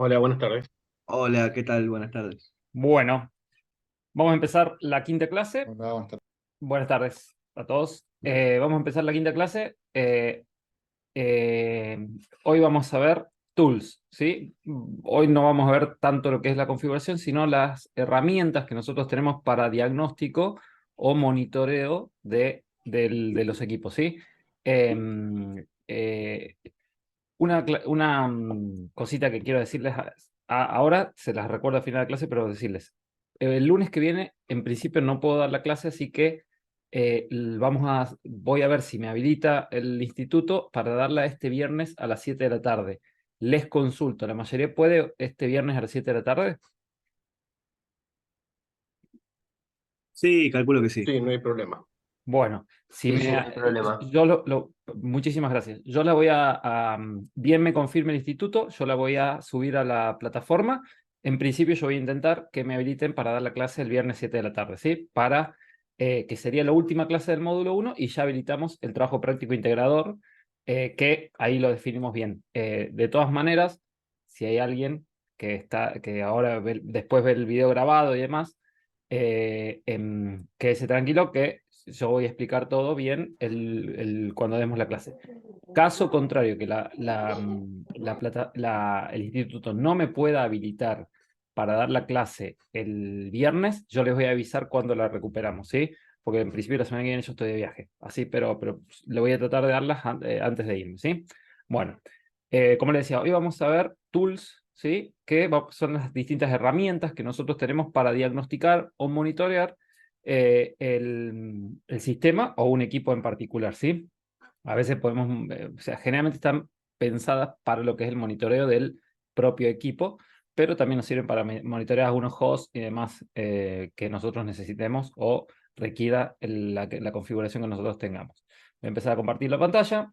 Hola, buenas tardes. Hola, ¿qué tal? Buenas tardes. Bueno, vamos a empezar la quinta clase. Hola, buenas tardes. Buenas tardes a todos. Vamos a empezar la quinta clase. Eh, Hoy vamos a ver tools, ¿sí? Hoy no vamos a ver tanto lo que es la configuración, sino las herramientas que nosotros tenemos para diagnóstico o monitoreo de los equipos, ¿sí? Em, eh, una cosita que quiero decirles ahora, se las recuerdo al final de la clase, pero decirles, el lunes que viene, en principio no puedo dar la clase, así que voy a ver si me habilita el instituto para darla este viernes a las 7 de la tarde. Les consulto, ¿la mayoría puede este viernes a las 7 de la tarde? Sí, calculo que sí. Sí, no hay problema. Bueno, si Sí, me, sí, no hay problema. muchísimas gracias. Yo la bien me confirme el instituto, yo la voy a subir a la plataforma. En principio yo voy a intentar que me habiliten para dar la clase el viernes 7 de la tarde, ¿sí? Que sería la última clase del módulo uno y ya habilitamos el trabajo práctico integrador, que ahí lo definimos bien. De todas maneras, si hay alguien que ahora después ve el video grabado y demás, quédese tranquilo que yo voy a explicar todo bien cuando demos la clase. Caso contrario, que el instituto no me pueda habilitar para dar la clase el viernes, yo les voy a avisar cuando la recuperamos, ¿sí? Porque en principio la semana que viene yo estoy de viaje, así, pero le voy a tratar de darlas antes de irme, ¿sí? Bueno, como les decía, hoy vamos a ver tools, ¿sí? Son las distintas herramientas que nosotros tenemos para diagnosticar o monitorear el sistema o un equipo en particular, ¿sí? A veces o sea, generalmente están pensadas para lo que es el monitoreo del propio equipo, pero también nos sirven para monitorear algunos hosts y demás que nosotros necesitemos o requiera la configuración que nosotros tengamos. Voy a empezar a compartir la pantalla.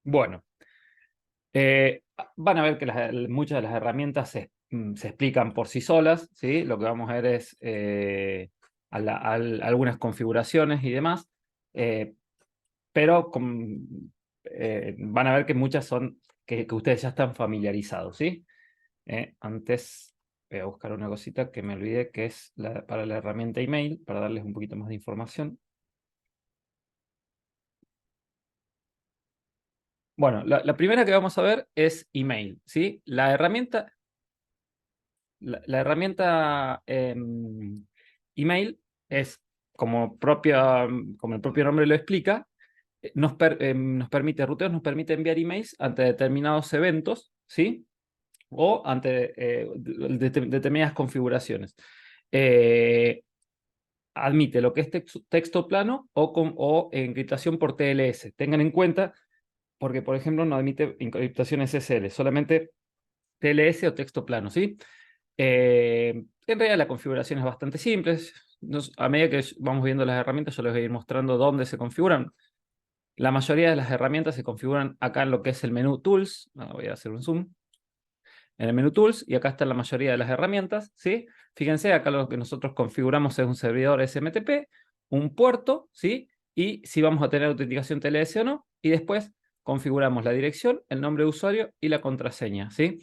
Bueno, van a ver que muchas de las herramientas se explican por sí solas, ¿sí? Lo que vamos a ver es algunas configuraciones y demás, eh, pero van a ver que muchas son que ustedes ya están familiarizados, ¿sí? Antes voy a buscar una cosita que me olvidé, que es para la herramienta email, para darles un poquito más de información. Bueno, la primera que vamos a ver es email, ¿sí? La herramienta email es, como el propio nombre lo explica, nos permite, Ruteos nos permite enviar emails ante determinados eventos, ¿sí? O ante determinadas configuraciones. Eh, Admite lo que es texto plano o encriptación por TLS. Tengan en cuenta, porque por ejemplo no admite encriptación SSL, solamente TLS o texto plano, ¿sí? En realidad la configuración es bastante simple. A medida que vamos viendo las herramientas, yo les voy a ir mostrando dónde se configuran. La mayoría de las herramientas se configuran acá en lo que es el menú Tools. Voy a hacer un zoom. En el menú Tools, y acá están la mayoría de las herramientas, ¿sí? Fíjense, acá lo que nosotros configuramos es un servidor SMTP, un puerto, ¿sí? Y si vamos a tener autenticación TLS o no, y después configuramos la dirección, el nombre de usuario y la contraseña, ¿sí?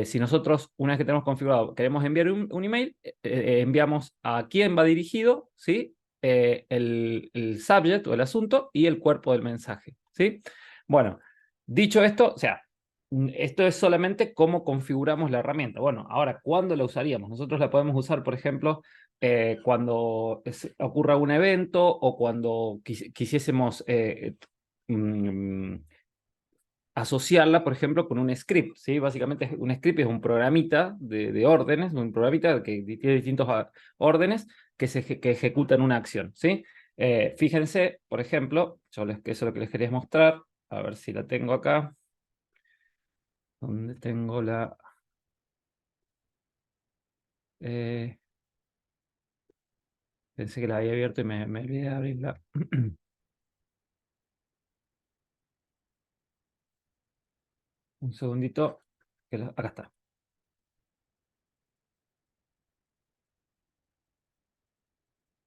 Si nosotros, una vez que tenemos configurado, queremos enviar un email, enviamos a quién va dirigido, ¿sí? El subject o el asunto y el cuerpo del mensaje, ¿sí? Bueno, dicho esto, o sea, esto es solamente cómo configuramos la herramienta. Bueno, ahora, ¿cuándo la usaríamos? Nosotros la podemos usar, por ejemplo, cuando ocurra un evento o cuando quisiésemos mm, asociarla, por ejemplo, con un script, ¿sí? Básicamente un script es un programita de órdenes, un programita que tiene distintos órdenes que ejecutan una acción, ¿sí? Fíjense, por ejemplo, que eso es lo que les quería mostrar, a ver si la tengo acá. ¿Dónde tengo la...? Eh, Pensé que la había abierto y me olvidé de abrirla. Un segundito. Acá está.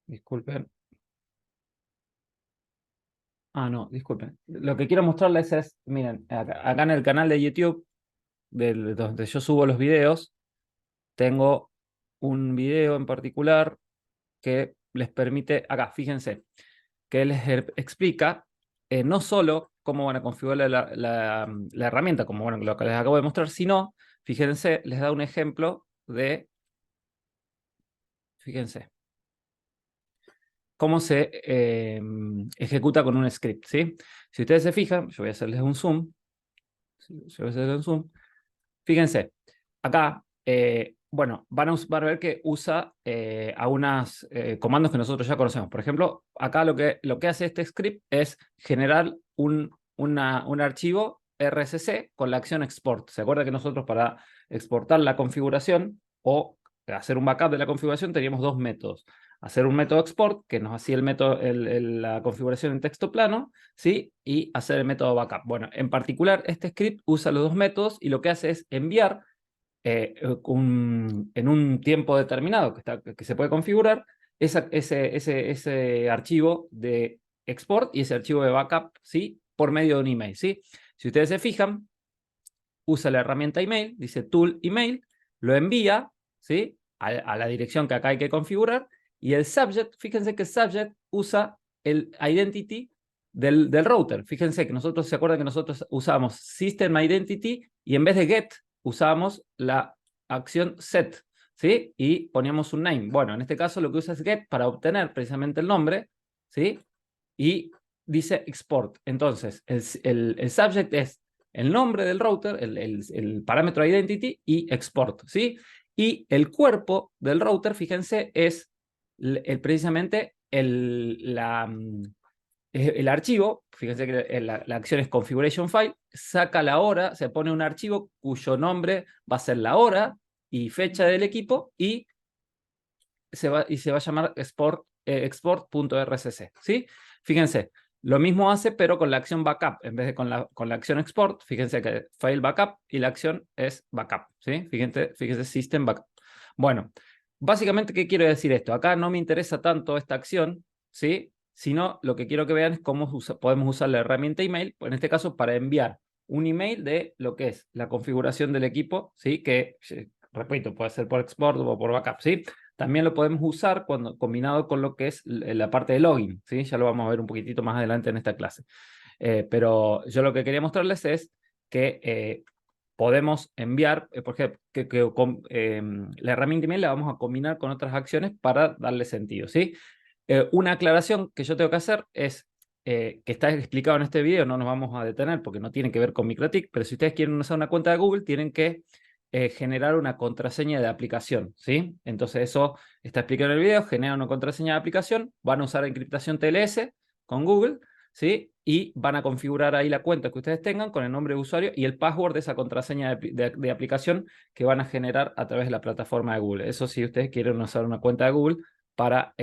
Disculpen. Ah, no, disculpen. Lo que quiero mostrarles es, miren, acá en el canal de YouTube, donde yo subo los videos, tengo un video en particular que les permite, acá, fíjense, que les explica no solo cómo van a configurar la herramienta, como bueno, lo que les acabo de mostrar, sino, fíjense, les da un ejemplo de, fíjense, cómo se ejecuta con un script, ¿sí? Si ustedes se fijan, yo voy a hacerles un zoom, yo voy a hacerles un zoom, fíjense, acá, bueno, van a ver que usa a unos comandos que nosotros ya conocemos. Por ejemplo, acá lo que hace este script es generar un archivo RSC con la acción export. ¿Se acuerda que nosotros para exportar la configuración o hacer un backup de la configuración teníamos dos métodos? Hacer un método export, que nos hacía el método, la configuración en texto plano, ¿sí? Y hacer el método backup. Bueno, en particular, este script usa los dos métodos y lo que hace es enviar en un tiempo determinado que se puede configurar ese archivo de export y ese archivo de backup, ¿sí? Por medio de un email, ¿sí? Si ustedes se fijan, usa la herramienta email, dice tool email, lo envía, ¿sí? A la dirección que acá hay que configurar, y el subject, fíjense que el subject usa el identity del router. Fíjense que nosotros, ¿se acuerdan que nosotros usamos system identity y en vez de get usamos la acción set, ¿sí? Y poníamos un name. Bueno, en este caso lo que usa es get para obtener precisamente el nombre, ¿sí? Y dice export. Entonces, el subject es el nombre del router, el parámetro identity y export, ¿sí? Y el cuerpo del router, fíjense, es precisamente el archivo, fíjense que la acción es configuration file, saca la hora, se pone un archivo cuyo nombre va a ser la hora y fecha del equipo y se va a llamar export.rcc, ¿sí? Fíjense, lo mismo hace, pero con la acción backup, en vez de con la acción export, fíjense que file backup y la acción es backup, ¿sí? Fíjense system backup. Bueno, básicamente, ¿qué quiero decir esto? Acá no me interesa tanto esta acción, ¿sí? Sino lo que quiero que vean es cómo podemos usar la herramienta email, en este caso para enviar un email de lo que es la configuración del equipo, ¿sí? Que, repito, puede ser por export o por backup, ¿sí? También lo podemos usar combinado con lo que es la parte de login, ¿sí? Ya lo vamos a ver un poquitito más adelante en esta clase. Pero yo lo que quería mostrarles es que podemos enviar, por ejemplo, la herramienta email la vamos a combinar con otras acciones para darle sentido, ¿sí? Una aclaración que yo tengo que hacer es que está explicado en este video, no nos vamos a detener porque no tiene que ver con MikroTik, pero si ustedes quieren usar una cuenta de Google, tienen que generar una contraseña de aplicación, ¿sí? Entonces eso está explicado en el video, genera una contraseña de aplicación, van a usar encriptación TLS con Google, ¿sí? Y van a configurar ahí la cuenta que ustedes tengan con el nombre de usuario y el password de esa contraseña de aplicación que van a generar a través de la plataforma de Google. Eso si ustedes quieren usar una cuenta de Google para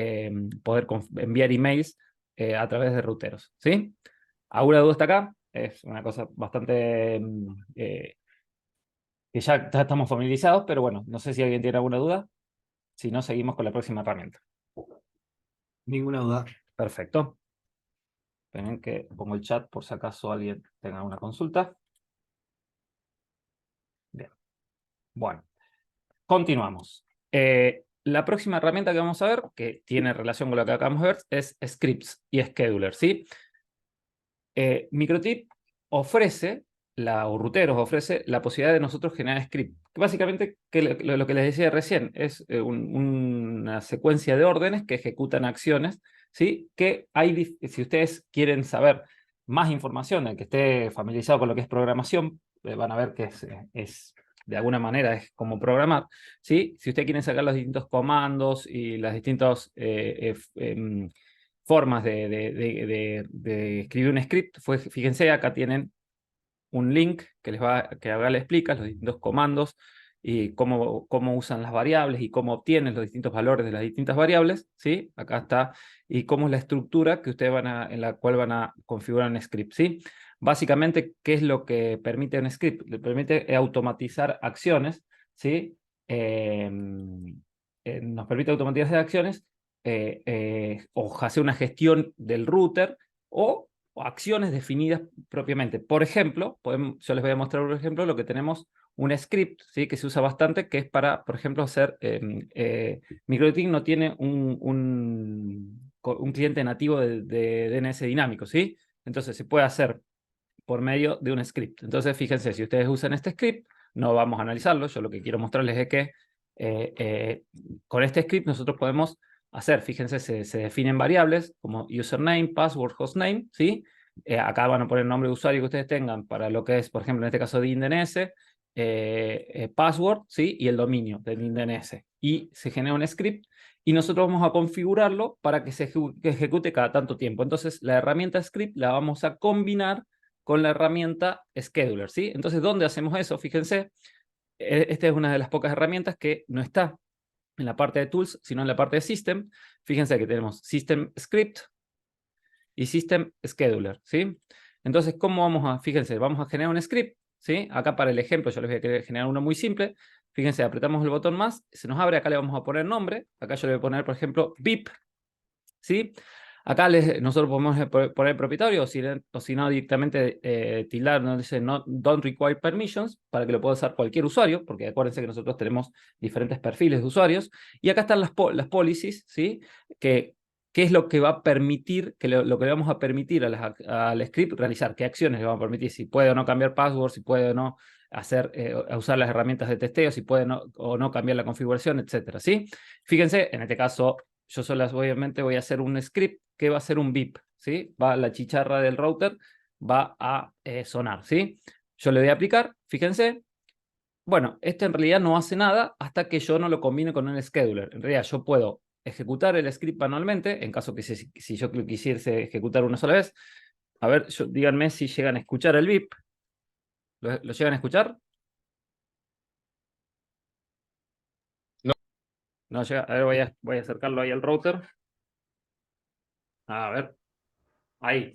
poder enviar emails a través de ruteros, ¿sí? ¿Alguna duda hasta acá? Es una cosa bastante que ya estamos familiarizados, pero bueno, no sé si alguien tiene alguna duda. Si no, seguimos con la próxima herramienta. Ninguna duda. Perfecto. Esperen que pongo el chat por si acaso alguien tenga una consulta. Bien. Bueno, continuamos. La próxima herramienta que vamos a ver, que tiene relación con lo que acabamos de ver, es Scripts y Scheduler, ¿sí? MikroTik ofrece, o Ruteros ofrece la posibilidad de nosotros generar script. Básicamente, lo que les decía recién, es una secuencia de órdenes que ejecutan acciones, ¿sí? Que hay, si ustedes quieren saber más información, el que esté familiarizado con lo que es programación, van a ver que de alguna manera es como programar, ¿sí? Si ustedes quieren sacar los distintos comandos y las distintas formas de escribir un script, fíjense, acá tienen un link que ahora le explica los distintos comandos y cómo usan las variables y cómo obtienen los distintos valores de las distintas variables, ¿sí? Acá está, y cómo es la estructura que ustedes en la cual van a configurar un script, ¿sí? Básicamente, ¿qué es lo que permite un script? Le permite automatizar acciones, ¿sí? Nos permite automatizar acciones o hacer una gestión del router o o acciones definidas propiamente. Por ejemplo, yo les voy a mostrar un ejemplo, lo que tenemos un script, ¿sí? Que se usa bastante, que es para, por ejemplo, hacer... MikroTik no tiene un cliente nativo de DNS dinámico, ¿sí? Entonces se puede hacer por medio de un script. Entonces, fíjense, si ustedes usan este script, no vamos a analizarlo. Yo lo que quiero mostrarles es que con este script nosotros podemos hacer, fíjense, se definen variables como username, password, hostname, ¿sí? Acá van a poner el nombre de usuario que ustedes tengan para lo que es, por ejemplo, en este caso DNS, password, ¿sí? Y el dominio del DNS. Y se genera un script y nosotros vamos a configurarlo para que se ejecute cada tanto tiempo. Entonces, la herramienta script la vamos a combinar con la herramienta Scheduler, ¿sí? Entonces, ¿dónde hacemos eso? Fíjense, esta es una de las pocas herramientas que no está en la parte de Tools, sino en la parte de System. Fíjense que tenemos System Script y System Scheduler, ¿sí? Entonces, ¿cómo vamos a...? Fíjense, vamos a generar un script, ¿sí? Acá para el ejemplo yo les voy a querer generar uno muy simple. Fíjense, apretamos el botón más, se nos abre, acá le vamos a poner nombre. Acá yo le voy a poner, por ejemplo, VIP, ¿sí? Acá nosotros podemos poner propietario o si no directamente tildar, donde dice no, don't require permissions, para que lo pueda usar cualquier usuario, porque acuérdense que nosotros tenemos diferentes perfiles de usuarios. Y acá están las policies, ¿sí? ¿Qué es lo que va a permitir, lo que le vamos a permitir al script realizar? ¿Qué acciones le vamos a permitir? Si puede o no cambiar password, si puede o no hacer, usar las herramientas de testeo, si puede o no cambiar la configuración, etcétera, ¿sí? Fíjense, en este caso yo obviamente voy a hacer un script que va a ser un beep, ¿sí? La chicharra del router va a sonar, ¿sí? Yo le voy a aplicar, fíjense. Bueno, esto en realidad no hace nada hasta que yo no lo combine con un scheduler. En realidad yo puedo ejecutar el script manualmente, en caso que si yo quisiese ejecutar una sola vez. A ver, díganme si llegan a escuchar el beep. ¿Lo llegan a escuchar? No, No llega. A ver, voy a acercarlo ahí al router. A ver, ahí.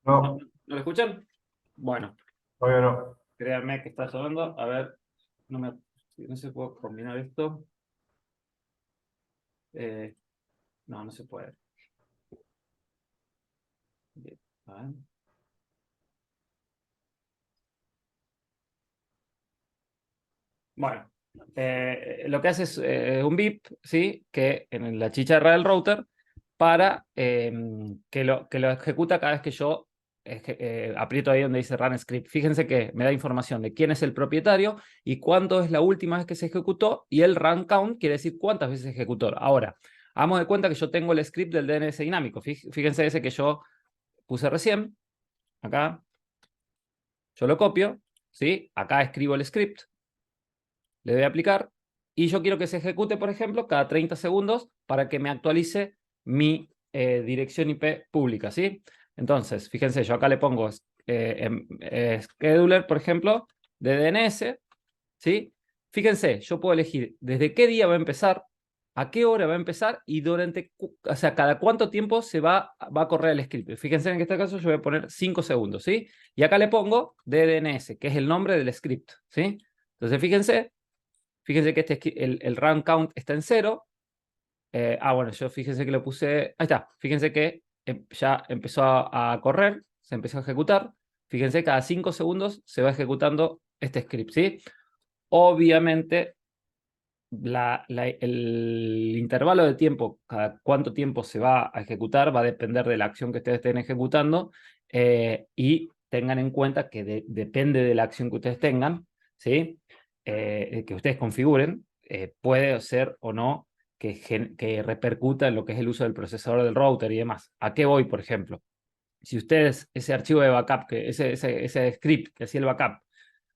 ¿No, no, ¿no lo escuchan? Bueno. todavía no. Créanme que está sonando. A ver, no se puede combinar esto. Eh, no se puede. Bien, a ver. Bueno, lo que hace es un beep, ¿sí? Que en la chicharra del router para que lo ejecuta cada vez que yo aprieto ahí donde dice Run Script. Fíjense que me da información de quién es el propietario y cuándo es la última vez que se ejecutó, y el Run Count quiere decir cuántas veces se ejecutó. Ahora, hagamos de cuenta que yo tengo el script del DNS dinámico. Fíjense ese que yo puse recién. Acá. Yo lo copio, ¿sí? Acá escribo el script, le doy a aplicar, y yo quiero que se ejecute, por ejemplo, cada 30 segundos para que me actualice mi dirección IP pública, ¿sí? Entonces, fíjense, yo acá le pongo scheduler, por ejemplo, de DNS, ¿sí? Fíjense, yo puedo elegir desde qué día va a empezar, a qué hora va a empezar y o sea, cada cuánto tiempo va a correr el script. Fíjense en este caso yo voy a poner 5 segundos, ¿sí? Y acá le pongo DNS, que es el nombre del script, ¿sí? Entonces fíjense que el run count está en 0. Bueno, yo fíjense que lo puse, ahí está, fíjense que ya empezó a correr, se empezó a ejecutar. Fíjense, cada 5 segundos se va ejecutando este script, ¿sí? Obviamente, el intervalo de tiempo, cada cuánto tiempo se va a ejecutar, va a depender de la acción que ustedes estén ejecutando, y tengan en cuenta que depende de la acción que ustedes tengan, ¿sí? Que ustedes configuren, puede ser o no que repercuta en lo que es el uso del procesador del router y demás. ¿A qué voy, por ejemplo? Si ustedes ese archivo de backup, ese script que hacía el backup,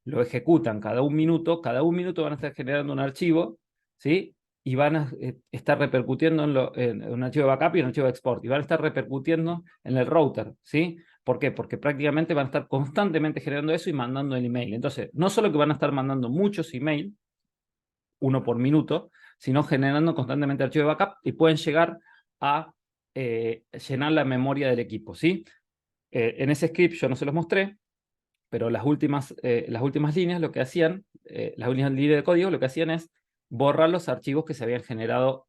lo ejecutan cada un minuto van a estar generando un archivo, ¿sí? Y van a estar repercutiendo en un archivo de backup y un archivo de export, y van a estar repercutiendo en el router, ¿sí? ¿Por qué? Porque prácticamente van a estar constantemente generando eso y mandando el email. Entonces, no solo que van a estar mandando muchos emails, uno por minuto, sino generando constantemente archivos de backup, y pueden llegar a llenar la memoria del equipo, ¿sí? En ese script yo no se los mostré, pero las últimas líneas lo que hacían, las últimas líneas de código lo que hacían es borra los archivos que se habían generado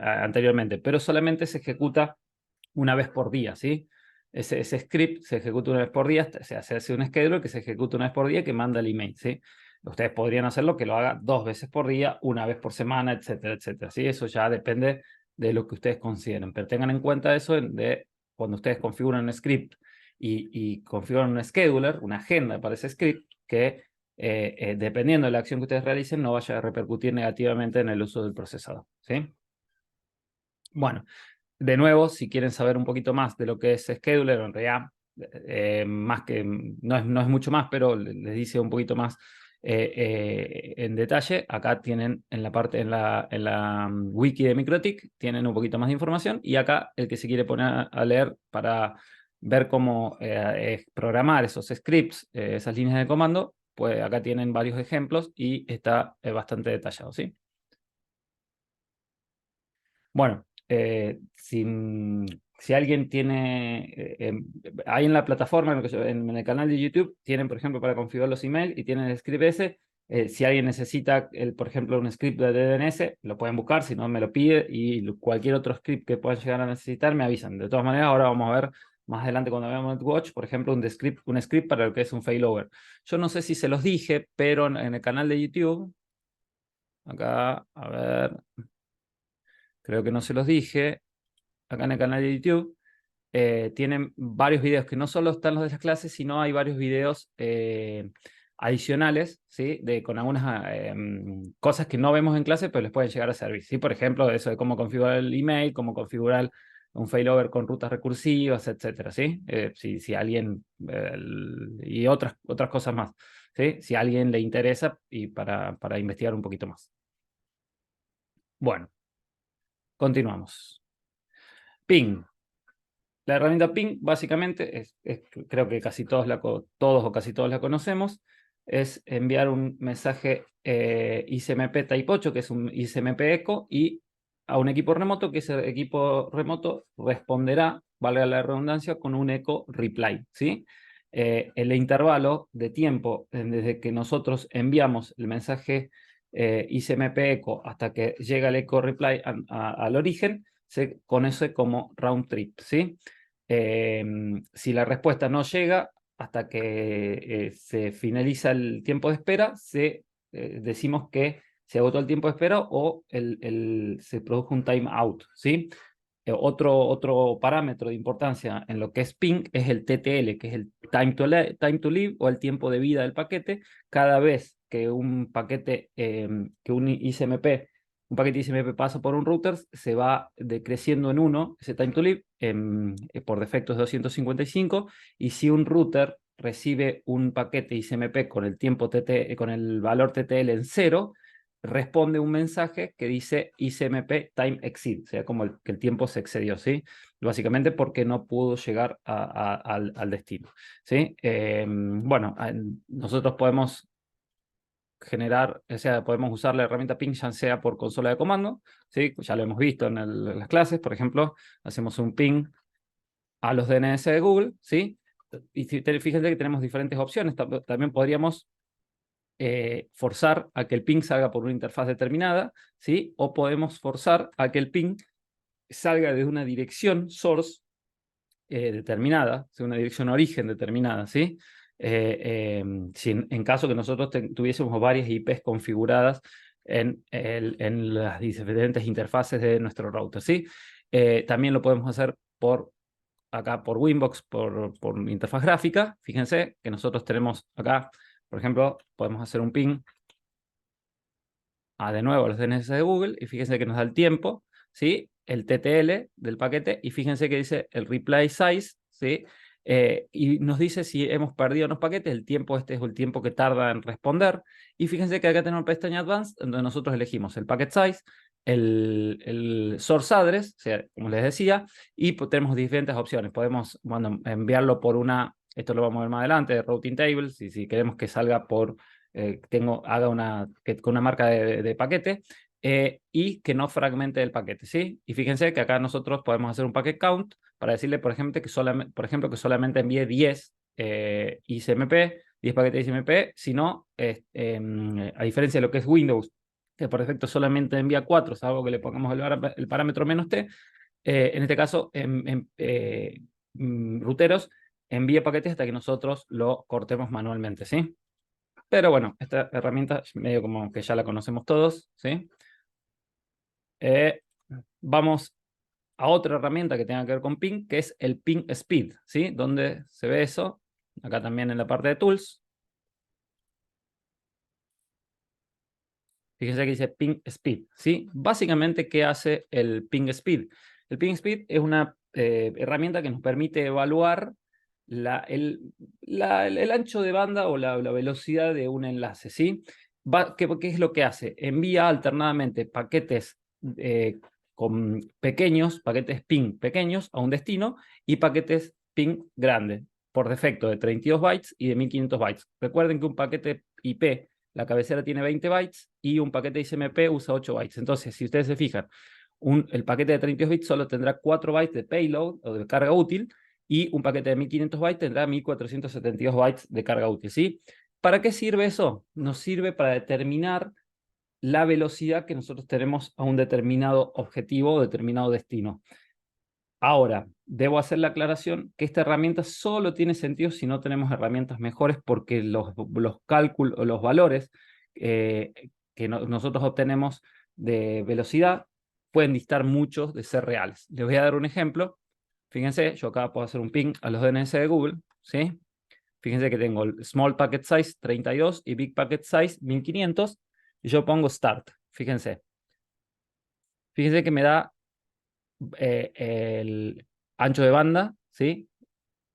anteriormente, pero solamente se ejecuta una vez por día, ¿sí? Ese script se ejecuta una vez por día, se hace un schedule que se ejecuta una vez por día que manda el email, ¿sí? Ustedes podrían hacerlo que lo haga 2 veces por día, una vez por semana, etcétera, etcétera, ¿sí? Eso ya depende de lo que ustedes consideren, pero tengan en cuenta eso de cuando ustedes configuran un script y configuran un scheduler, una agenda para ese script, que dependiendo de la acción que ustedes realicen, no vaya a repercutir negativamente en el uso del procesador, ¿sí? Bueno, de nuevo, si quieren saber un poquito más de lo que es Scheduler, en realidad, más que, no es mucho más, pero les dice un poquito más en detalle. Acá tienen en la parte, en la wiki de MikroTik, tienen un poquito más de información. Y acá, el que se quiere poner a leer para ver cómo programar esos scripts, esas líneas de comando, pues acá tienen varios ejemplos y está bastante detallado, ¿sí? Bueno, si alguien tiene, ahí en la plataforma, en el canal de YouTube, tienen, por ejemplo, para configurar los emails y tienen el script ese. Si alguien necesita, por ejemplo, un script de DNS, lo pueden buscar, si no me lo pide, y cualquier otro script que puedan llegar a necesitar, me avisan. De todas maneras, ahora vamos a ver más adelante cuando veamos NetWatch, por ejemplo, un script para lo que es un failover. Yo no sé si se los dije, pero en el canal de YouTube, acá, a ver, creo que no se los dije, acá en el canal de YouTube, tienen varios videos que no solo están los de las clases, sino hay varios videos adicionales, ¿sí? Con algunas cosas que no vemos en clase, pero les pueden llegar a servir, ¿sí? Por ejemplo, eso de cómo configurar el email, cómo configurar un failover con rutas recursivas, etcétera, ¿sí? Si alguien, y otras cosas más, ¿sí? Si a alguien le interesa y para investigar un poquito más. Bueno, continuamos. Ping. La herramienta ping, básicamente, creo que todos o casi todos la conocemos, es enviar un mensaje ICMP Type 8, que es un ICMP echo, y a un equipo remoto, que ese equipo remoto responderá, valga la redundancia, con un echo reply, ¿sí? El intervalo de tiempo desde que nosotros enviamos el mensaje ICMP echo hasta que llega el echo reply al origen, se conoce como round trip, ¿sí? Si la respuesta no llega hasta que se finaliza el tiempo de espera, decimos que se agotó el tiempo de espera o se produjo un timeout, ¿sí? Otro parámetro de importancia en lo que es ping es el TTL, que es el time to live o el tiempo de vida del paquete. Cada vez que un paquete, que un ICMP, un paquete ICMP pasa por un router, se va decreciendo en 1, ese time to live, por defecto es 255, y si un router recibe un paquete ICMP con el tiempo con el valor TTL en 0, responde un mensaje que dice ICMP time exceed, o sea, como que el tiempo se excedió, ¿sí? Básicamente porque no pudo llegar al destino, ¿sí? Bueno, nosotros podemos generar, o sea, podemos usar la herramienta ping ya sea por consola de comando, ¿sí? Ya lo hemos visto en las clases, por ejemplo, hacemos un ping a los DNS de Google, ¿sí? Y fíjense que tenemos diferentes opciones. También podríamos forzar a que el ping salga por una interfaz determinada, ¿sí? O podemos forzar a que el ping salga de una dirección source determinada, de una dirección origen determinada, ¿sí? Si en caso que nosotros tuviésemos varias IPs configuradas en las diferentes interfaces de nuestro router, ¿sí? También lo podemos hacer acá por Winbox, por interfaz gráfica. Fíjense que nosotros tenemos acá, por ejemplo, podemos hacer un ping de nuevo los DNS de Google, y fíjense que nos da el tiempo, ¿sí? El TTL del paquete, y fíjense que dice el reply size, ¿sí? Y nos dice si hemos perdido unos paquetes, el tiempo es el tiempo que tarda en responder, y fíjense que acá tenemos pestaña Advanced, donde nosotros elegimos el packet size, el source address, o sea, como les decía, y tenemos diferentes opciones. Podemos, bueno, enviarlo por esto lo vamos a ver más adelante, routing tables, y si queremos que salga por haga con una marca de paquete y que no fragmente el paquete, ¿sí? Y fíjense que acá nosotros podemos hacer un packet count para decirle, por ejemplo, que solamente envíe 10 ICMP, 10 paquetes ICMP, si no, a diferencia de lo que es Windows, que por defecto solamente envía 4, salvo que le pongamos el parámetro -t. En este caso, ruteros envía paquetes hasta que nosotros lo cortemos manualmente, ¿sí? Pero bueno, esta herramienta medio como que ya la conocemos todos, ¿sí? Vamos a otra herramienta que tenga que ver con ping, que es el ping speed, ¿sí? ¿Dónde se ve eso? Acá también en la parte de tools. Fíjense que dice ping speed, ¿sí? Básicamente, ¿qué hace el ping speed? El ping speed es una herramienta que nos permite evaluar el ancho de banda o la velocidad de un enlace, ¿sí? ¿Qué es lo que hace? Envía alternadamente paquetes con pequeños, paquetes ping pequeños a un destino y paquetes ping grandes, por defecto de 32 bytes y de 1500 bytes. Recuerden que un paquete IP, la cabecera tiene 20 bytes y un paquete ICMP usa 8 bytes. Entonces, si ustedes se fijan, el paquete de 32 bits solo tendrá 4 bytes de payload o de carga útil y un paquete de 1500 bytes tendrá 1472 bytes de carga útil, ¿sí? ¿Para qué sirve eso? Nos sirve para determinar la velocidad que nosotros tenemos a un determinado objetivo o determinado destino. Ahora, debo hacer la aclaración que esta herramienta solo tiene sentido si no tenemos herramientas mejores, porque los cálculos, los valores que nosotros obtenemos de velocidad pueden distar muchos de ser reales. Les voy a dar un ejemplo. Fíjense, yo acá puedo hacer un ping a los DNS de Google, ¿sí? Fíjense que tengo el Small Packet Size 32 y Big Packet Size 1500, y yo pongo Start. Fíjense. Fíjense que me da el ancho de banda, ¿sí?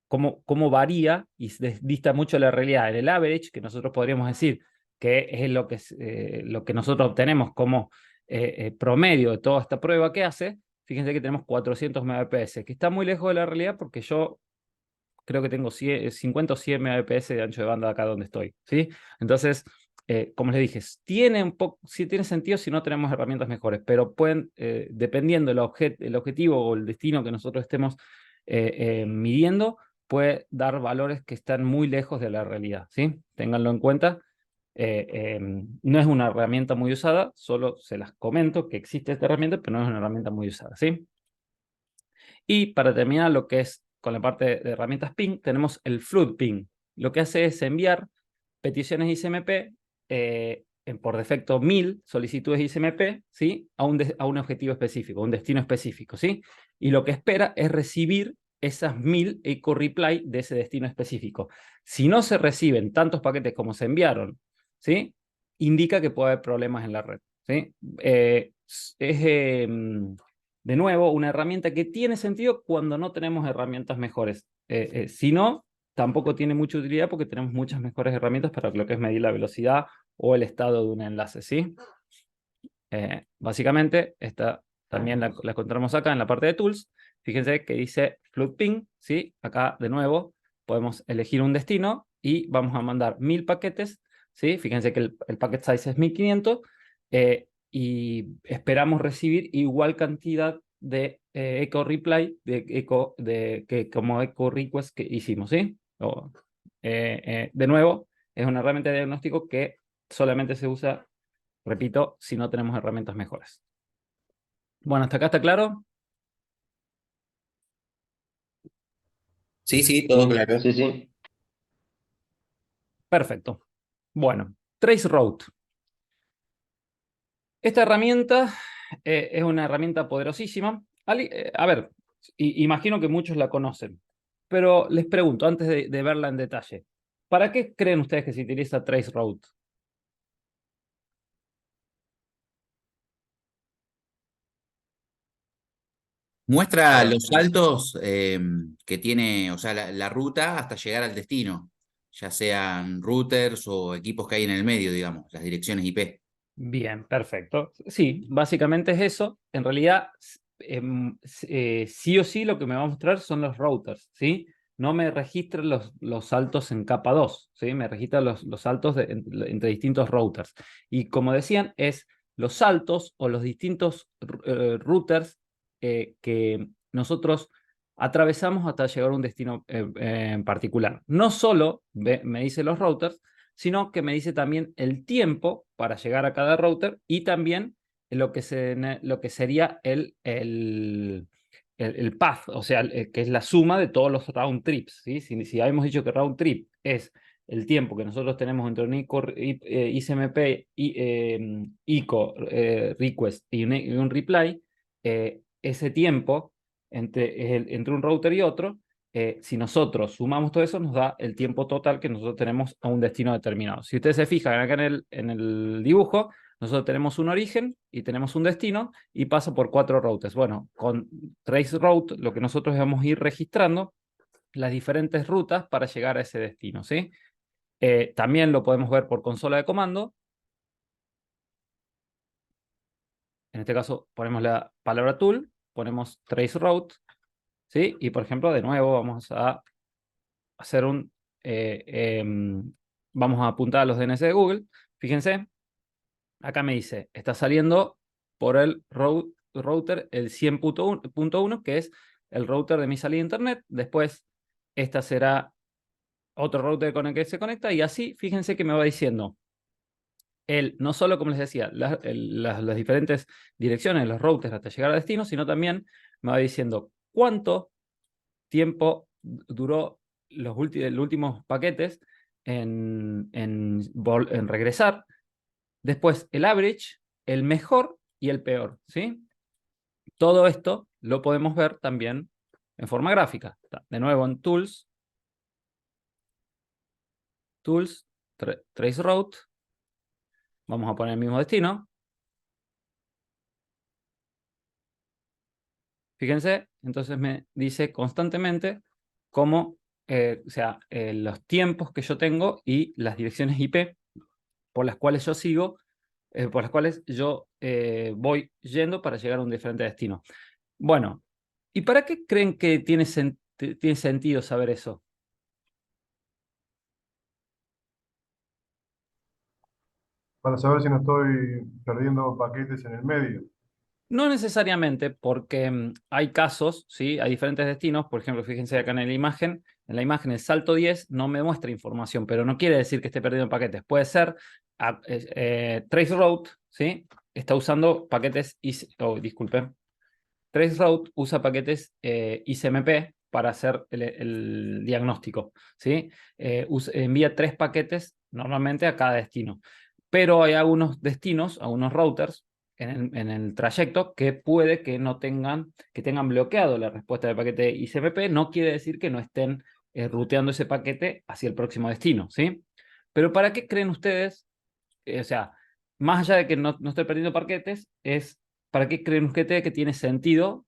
Cómo varía y dista mucho de la realidad. En el average, que nosotros podríamos decir que es lo que nosotros obtenemos como promedio de toda esta prueba que hace, fíjense que tenemos 400 Mbps, que está muy lejos de la realidad porque yo creo que tengo 50 o 100 Mbps de ancho de banda acá donde estoy, ¿sí? Entonces, como les dije, sí tiene sentido si no tenemos herramientas mejores, pero pueden, dependiendo el objetivo o el destino que nosotros estemos midiendo, puede dar valores que están muy lejos de la realidad, ¿sí? Ténganlo en cuenta. No es una herramienta muy usada, solo se las comento que existe esta herramienta, pero no es una herramienta muy usada, ¿sí? Y para terminar lo que es con la parte de herramientas ping, tenemos el flood ping. Lo que hace es enviar peticiones ICMP, por defecto 1000 solicitudes ICMP, ¿sí? a un objetivo específico, un destino específico, ¿sí? Y lo que espera es recibir esas 1000 echo reply de ese destino específico. Si no se reciben tantos paquetes como se enviaron, ¿sí? Indica que puede haber problemas en la red, ¿sí? De nuevo, una herramienta que tiene sentido cuando no tenemos herramientas mejores. Si no, tampoco tiene mucha utilidad porque tenemos muchas mejores herramientas para lo que es medir la velocidad o el estado de un enlace, ¿sí? Básicamente, esta también la encontramos acá en la parte de Tools. Fíjense que dice Flood Ping, ¿sí? Acá, de nuevo, podemos elegir un destino y vamos a mandar 1000 paquetes, ¿sí? Fíjense que el packet size es 1500 y esperamos recibir igual cantidad de echo reply, como echo request que hicimos, ¿sí? De nuevo, es una herramienta de diagnóstico que solamente se usa, repito, si no tenemos herramientas mejores. Bueno, ¿hasta acá está claro? Sí, sí, todo claro. Sí, sí. Perfecto. Bueno, Traceroute. Esta herramienta es una herramienta poderosísima. A ver, imagino que muchos la conocen, pero les pregunto, antes de verla en detalle, ¿para qué creen ustedes que se utiliza Traceroute? Muestra Bueno, los saltos que tiene, o sea, la ruta hasta llegar al destino, ya sean routers o equipos que hay en el medio, digamos, las direcciones IP. Bien, perfecto. Sí, básicamente es eso. En realidad, sí o sí lo que me va a mostrar son los routers, ¿sí? No me registra los saltos en capa 2, ¿sí? Me registra los saltos entre distintos routers. Y como decían, es los saltos o los distintos routers que nosotros atravesamos hasta llegar a un destino en particular. No solo me dice los routers, sino que me dice también el tiempo para llegar a cada router y también lo que sería el path, o sea, que es la suma de todos los round trips, ¿sí? Si habíamos dicho que round trip es el tiempo que nosotros tenemos entre un ICMP, ICO, request y un reply, ese tiempo entre un router y otro, si nosotros sumamos todo eso, nos da el tiempo total que nosotros tenemos a un destino determinado. Si ustedes se fijan acá en el dibujo, nosotros tenemos un origen y tenemos un destino y pasa por 4 routers. Bueno, con traceroute lo que nosotros vamos a ir registrando las diferentes rutas para llegar a ese destino, ¿sí? También lo podemos ver por consola de comando. En este caso ponemos la palabra tool, ponemos traceroute, ¿sí? Y por ejemplo, de nuevo vamos a hacer vamos a apuntar a los DNS de Google. Fíjense, acá me dice, está saliendo por el router el 100.1, que es el router de mi salida de internet. Después, esta será otro router con el que se conecta, y así, fíjense que me va diciendo no solo, como les decía, las diferentes direcciones de los routers hasta llegar al destino, sino también me va diciendo cuánto tiempo duró los últimos paquetes en regresar. Después, el average, el mejor y el peor, ¿sí? Todo esto lo podemos ver también en forma gráfica. De nuevo en Tools, Traceroute. Vamos a poner el mismo destino. Fíjense, entonces me dice constantemente cómo, los tiempos que yo tengo y las direcciones IP por las cuales yo sigo, por las cuales yo voy yendo para llegar a un diferente destino. Bueno, ¿y para qué creen que tiene sentido saber eso? Para saber si no estoy perdiendo paquetes en el medio. No necesariamente, porque hay casos, ¿sí? Hay diferentes destinos. Por ejemplo, fíjense acá en la imagen el salto 10 no me muestra información, pero no quiere decir que esté perdiendo paquetes. Puede ser traceroute, ¿sí? Está usando paquetes, disculpen. Traceroute usa paquetes ICMP para hacer el diagnóstico, ¿sí? Envía 3 paquetes normalmente a cada destino. Pero hay algunos destinos, algunos routers en el trayecto que puede que no tengan bloqueado la respuesta del paquete ICMP. No quiere decir que no estén ruteando ese paquete hacia el próximo destino, ¿sí? Pero ¿para qué creen ustedes? O sea, más allá de que no estoy perdiendo paquetes, ¿para qué creen ustedes que tiene sentido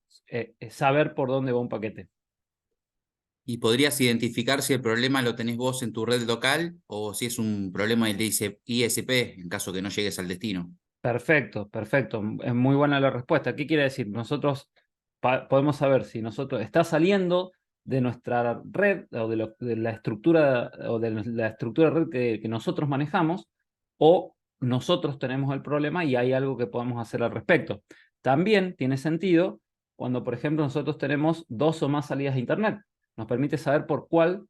saber por dónde va un paquete? ¿Y podrías identificar si el problema lo tenés vos en tu red local o si es un problema del ISP en caso que no llegues al destino? Perfecto, perfecto. Es muy buena la respuesta. ¿Qué quiere decir? Nosotros podemos saber si nosotros está saliendo de nuestra red o de la estructura red que nosotros manejamos, o nosotros tenemos el problema y hay algo que podemos hacer al respecto. También tiene sentido cuando, por ejemplo, nosotros tenemos 2 o más salidas de internet. Nos permite saber por cuál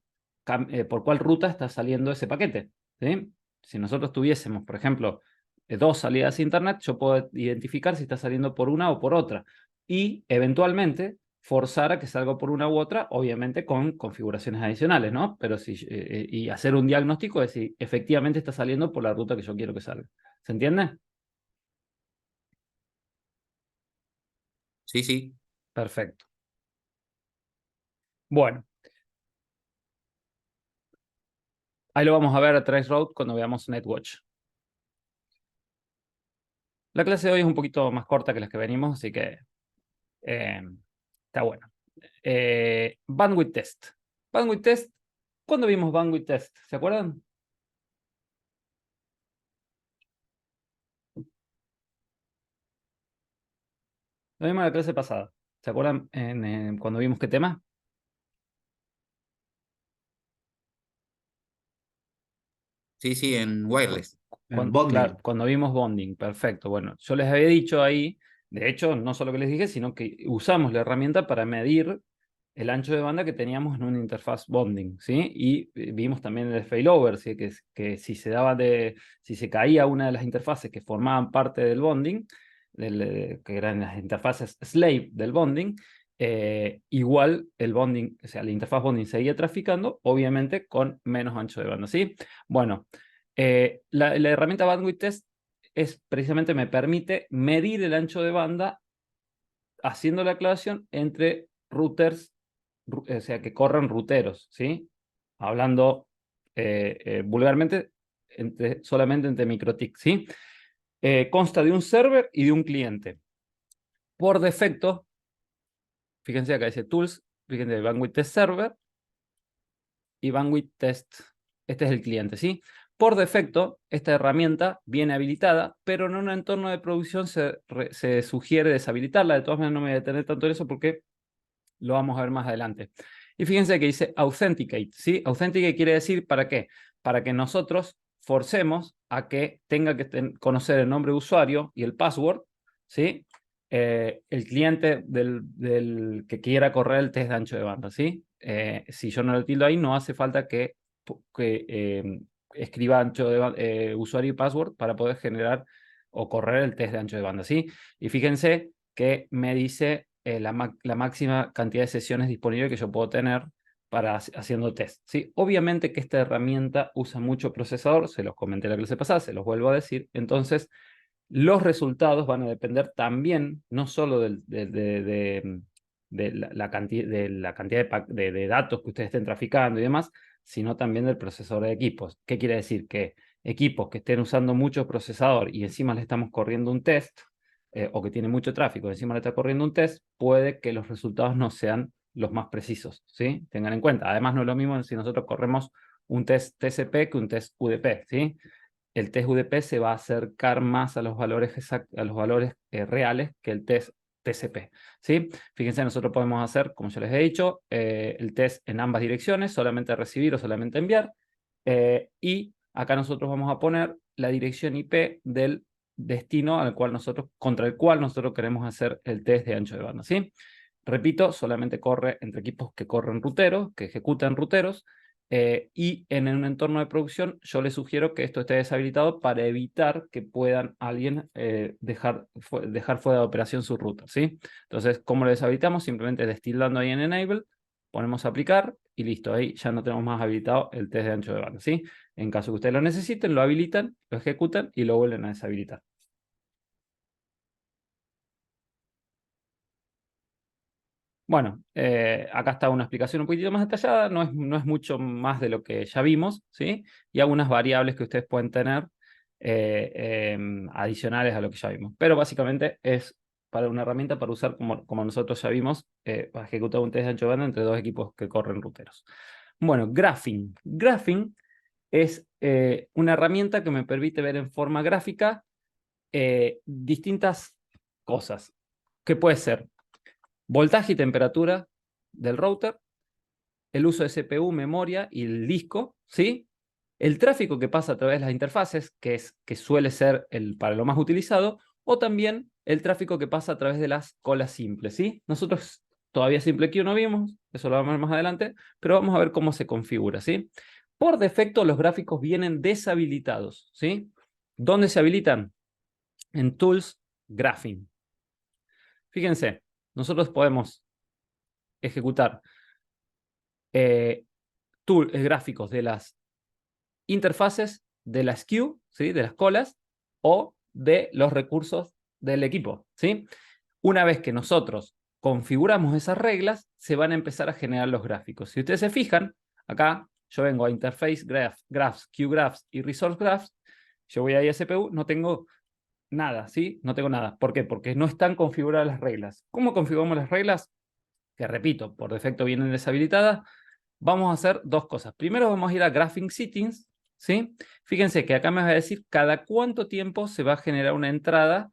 ruta está saliendo ese paquete, ¿sí? Si nosotros tuviésemos, por ejemplo, 2 salidas a internet, yo puedo identificar si está saliendo por una o por otra. Y eventualmente forzar a que salga por una u otra, obviamente con configuraciones adicionales, ¿no? Pero y hacer un diagnóstico de si efectivamente está saliendo por la ruta que yo quiero que salga. ¿Se entiende? Sí, sí. Perfecto. Bueno. Ahí lo vamos a ver a Traceroute cuando veamos NetWatch. La clase de hoy es un poquito más corta que las que venimos, así que está bueno. Bandwidth Test. Bandwidth Test. ¿Cuándo vimos Bandwidth Test? ¿Se acuerdan? Lo vimos en la clase pasada. ¿Se acuerdan cuando vimos qué tema? Sí, sí, en wireless. Bonding. Claro, cuando vimos bonding. Perfecto. Bueno, yo les había dicho ahí, de hecho, no solo que les dije, sino que usamos la herramienta para medir el ancho de banda que teníamos en una interfaz bonding, ¿sí? Y vimos también el failover, ¿sí? Que si si se caía una de las interfaces que formaban parte del bonding, que eran las interfaces slave del bonding, igual el bonding, o sea, la interfaz bonding seguía traficando, obviamente con menos ancho de banda, ¿sí? Bueno, la herramienta Bandwidth Test precisamente me permite medir el ancho de banda haciendo la aclaración entre routers, o sea, que corran ruteros, ¿sí? Hablando vulgarmente, solamente entre MikroTik, ¿sí? Consta de un server y de un cliente. Por defecto, fíjense acá dice Tools, fíjense Bandwidth Test Server y Bandwidth Test, este es el cliente, ¿sí? Por defecto, esta herramienta viene habilitada, pero en un entorno de producción se sugiere deshabilitarla. De todas maneras, no me voy a detener tanto en eso porque lo vamos a ver más adelante. Y fíjense que dice Authenticate, ¿sí? Authenticate quiere decir, ¿para qué? Para que nosotros forcemos a que tenga que conocer el nombre de usuario y el password, ¿sí? El cliente del que quiera correr el test de ancho de banda, ¿sí? Si yo no lo tildo ahí, no hace falta que escriba ancho de usuario y password para poder generar o correr el test de ancho de banda, ¿sí? Y fíjense que me dice la máxima cantidad de sesiones disponibles que yo puedo tener para haciendo test, ¿sí? Obviamente que esta herramienta usa mucho procesador, se los comenté la clase pasada, se los vuelvo a decir, entonces los resultados van a depender también, no solo de la cantidad de datos que ustedes estén traficando y demás, sino también del procesador de equipos. ¿Qué quiere decir? Que equipos que estén usando mucho procesador y encima le estamos corriendo un test, o que tiene mucho tráfico y encima le está corriendo un test, puede que los resultados no sean los más precisos, ¿sí? Tengan en cuenta. Además, no es lo mismo si nosotros corremos un test TCP que un test UDP, ¿sí? El test UDP se va a acercar más a los valores, reales que el test TCP, ¿sí? Fíjense, nosotros podemos hacer, como ya les he dicho, el test en ambas direcciones, solamente recibir o solamente enviar, y acá nosotros vamos a poner la dirección IP del destino contra el cual nosotros queremos hacer el test de ancho de banda, ¿sí? Repito, solamente corre entre equipos que corren ruteros, que ejecutan ruteros, y en un entorno de producción yo les sugiero que esto esté deshabilitado para evitar que puedan dejar fuera de operación su router, ¿sí? Entonces, ¿cómo lo deshabilitamos? Simplemente destilando ahí en Enable, ponemos aplicar y listo, ahí ya no tenemos más habilitado el test de ancho de banda, ¿sí? En caso que ustedes lo necesiten, lo habilitan, lo ejecutan y lo vuelven a deshabilitar. Bueno, acá está una explicación un poquitito más detallada, no es mucho más de lo que ya vimos, ¿sí? Y algunas variables que ustedes pueden tener adicionales a lo que ya vimos. Pero básicamente es para una herramienta para usar como nosotros ya vimos, para ejecutar un test de ancho de banda entre dos equipos que corren ruteros. Bueno, Graphing. Graphing es una herramienta que me permite ver en forma gráfica distintas cosas. ¿Qué puede ser? Voltaje y temperatura del router, el uso de CPU, memoria y el disco, ¿sí? El tráfico que pasa a través de las interfaces, que suele ser para lo más utilizado, o también el tráfico que pasa a través de las colas simples, ¿sí? Nosotros todavía SimpleQ no vimos, eso lo vamos a ver más adelante, pero vamos a ver cómo se configura, ¿sí? Por defecto los gráficos vienen deshabilitados, ¿sí? ¿Dónde se habilitan? En Tools, Graphing. Fíjense, nosotros podemos ejecutar gráficos de las interfaces, de las queues, ¿sí? De las colas, o de los recursos del equipo, ¿sí? Una vez que nosotros configuramos esas reglas, se van a empezar a generar los gráficos. Si ustedes se fijan, acá yo vengo a Interface, Graphs, QGraphs y Resource Graphs, yo voy ahí a CPU, no tengo nada, ¿sí? No tengo nada. ¿Por qué? Porque no están configuradas las reglas. ¿Cómo configuramos las reglas? Que repito, por defecto vienen deshabilitadas. Vamos a hacer dos cosas. Primero vamos a ir a Graphing Settings, ¿sí? Fíjense que acá me va a decir cada cuánto tiempo se va a generar una entrada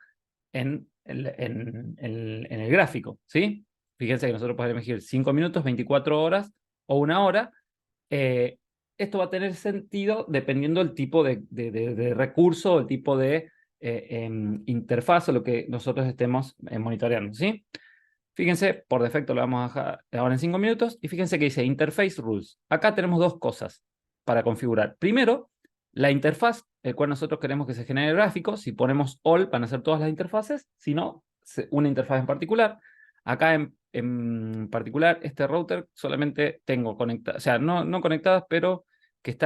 en el gráfico, ¿sí? Fíjense que nosotros podemos elegir 5 minutos, 24 horas o 1 hora. Esto va a tener sentido dependiendo del tipo de recurso, el tipo de interfaz o lo que nosotros estemos monitoreando, ¿sí? Fíjense, por defecto lo vamos a dejar ahora en 5 minutos. Y fíjense que dice Interface Rules. Acá tenemos dos cosas para configurar. Primero, la interfaz, el cual nosotros queremos que se genere el gráfico. Si ponemos all, van a ser todas las interfaces. Si no, una interfaz en particular. Acá en particular, este router solamente tengo conectadas, o sea, no conectadas, pero que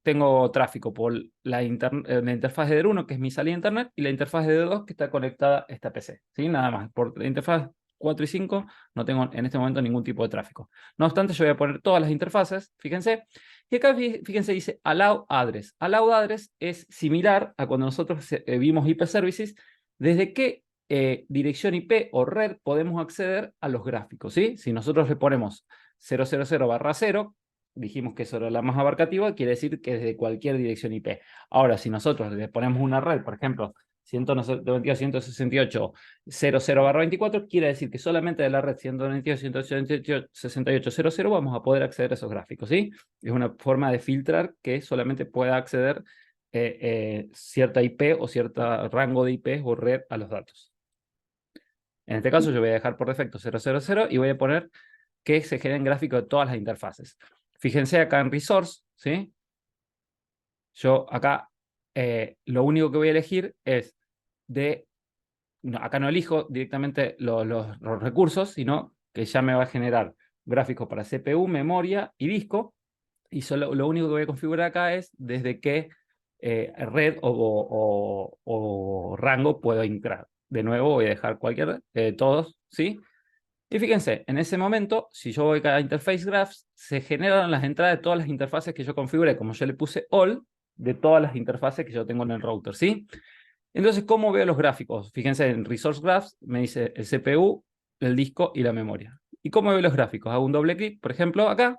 tengo tráfico por la interfaz de D1, que es mi salida a internet, y la interfaz de D2, que está conectada a esta PC. ¿Sí? Nada más. Por la interfaz 4 y 5 no tengo en este momento ningún tipo de tráfico. No obstante, yo voy a poner todas las interfaces, fíjense. Y acá, fíjense, dice Allow Address. Allow Address es similar a cuando nosotros vimos IP Services, desde qué dirección IP o red podemos acceder a los gráficos. ¿Sí? Si nosotros le ponemos 000/0, dijimos que eso era la más abarcativa, quiere decir que desde cualquier dirección IP. Ahora, si nosotros le ponemos una red, por ejemplo, 192.168.00/24, quiere decir que solamente de la red 192.168.68.00 vamos a poder acceder a esos gráficos, ¿sí? Es una forma de filtrar que solamente pueda acceder cierta IP o cierto rango de IP o red a los datos. En este caso yo voy a dejar por defecto 000 y voy a poner que se generen gráficos de todas las interfaces. Fíjense acá en Resource, ¿sí? Yo acá lo único que voy a elegir es acá no elijo directamente los recursos, sino que ya me va a generar gráficos para CPU, memoria y disco. Y solo lo único que voy a configurar acá es desde qué red o rango puedo entrar. De nuevo voy a dejar todos, ¿sí? Y fíjense, en ese momento, si yo voy a Interface Graphs, se generan las entradas de todas las interfaces que yo configuré, como yo le puse all, de todas las interfaces que yo tengo en el router, ¿sí? Entonces, ¿cómo veo los gráficos? Fíjense, en Resource Graphs me dice el CPU, el disco y la memoria. ¿Y cómo veo los gráficos? Hago un doble clic, por ejemplo, acá,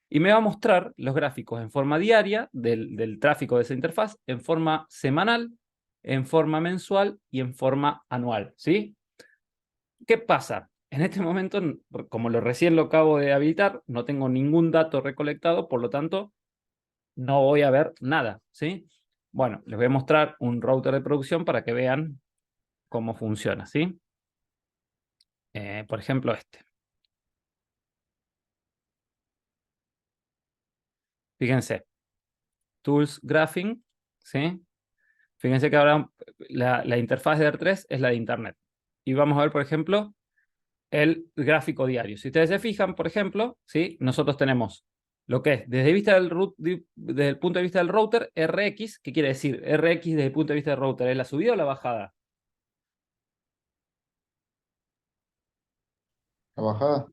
y me va a mostrar los gráficos en forma diaria del tráfico de esa interfaz, en forma semanal, en forma mensual y en forma anual, ¿sí? ¿Qué pasa? En este momento, como recién lo acabo de habilitar, no tengo ningún dato recolectado, por lo tanto, no voy a ver nada, ¿sí? Bueno, les voy a mostrar un router de producción para que vean cómo funciona, ¿sí? Por ejemplo, este. Fíjense, Tools Graphing, ¿sí? Fíjense que ahora la interfaz de R3 es la de Internet. Y vamos a ver, por ejemplo, el gráfico diario. Si ustedes se fijan, por ejemplo, ¿sí? Nosotros tenemos lo que es, desde el punto de vista del router, RX, ¿qué quiere decir? RX desde el punto de vista del router, ¿es la subida o la bajada? La bajada.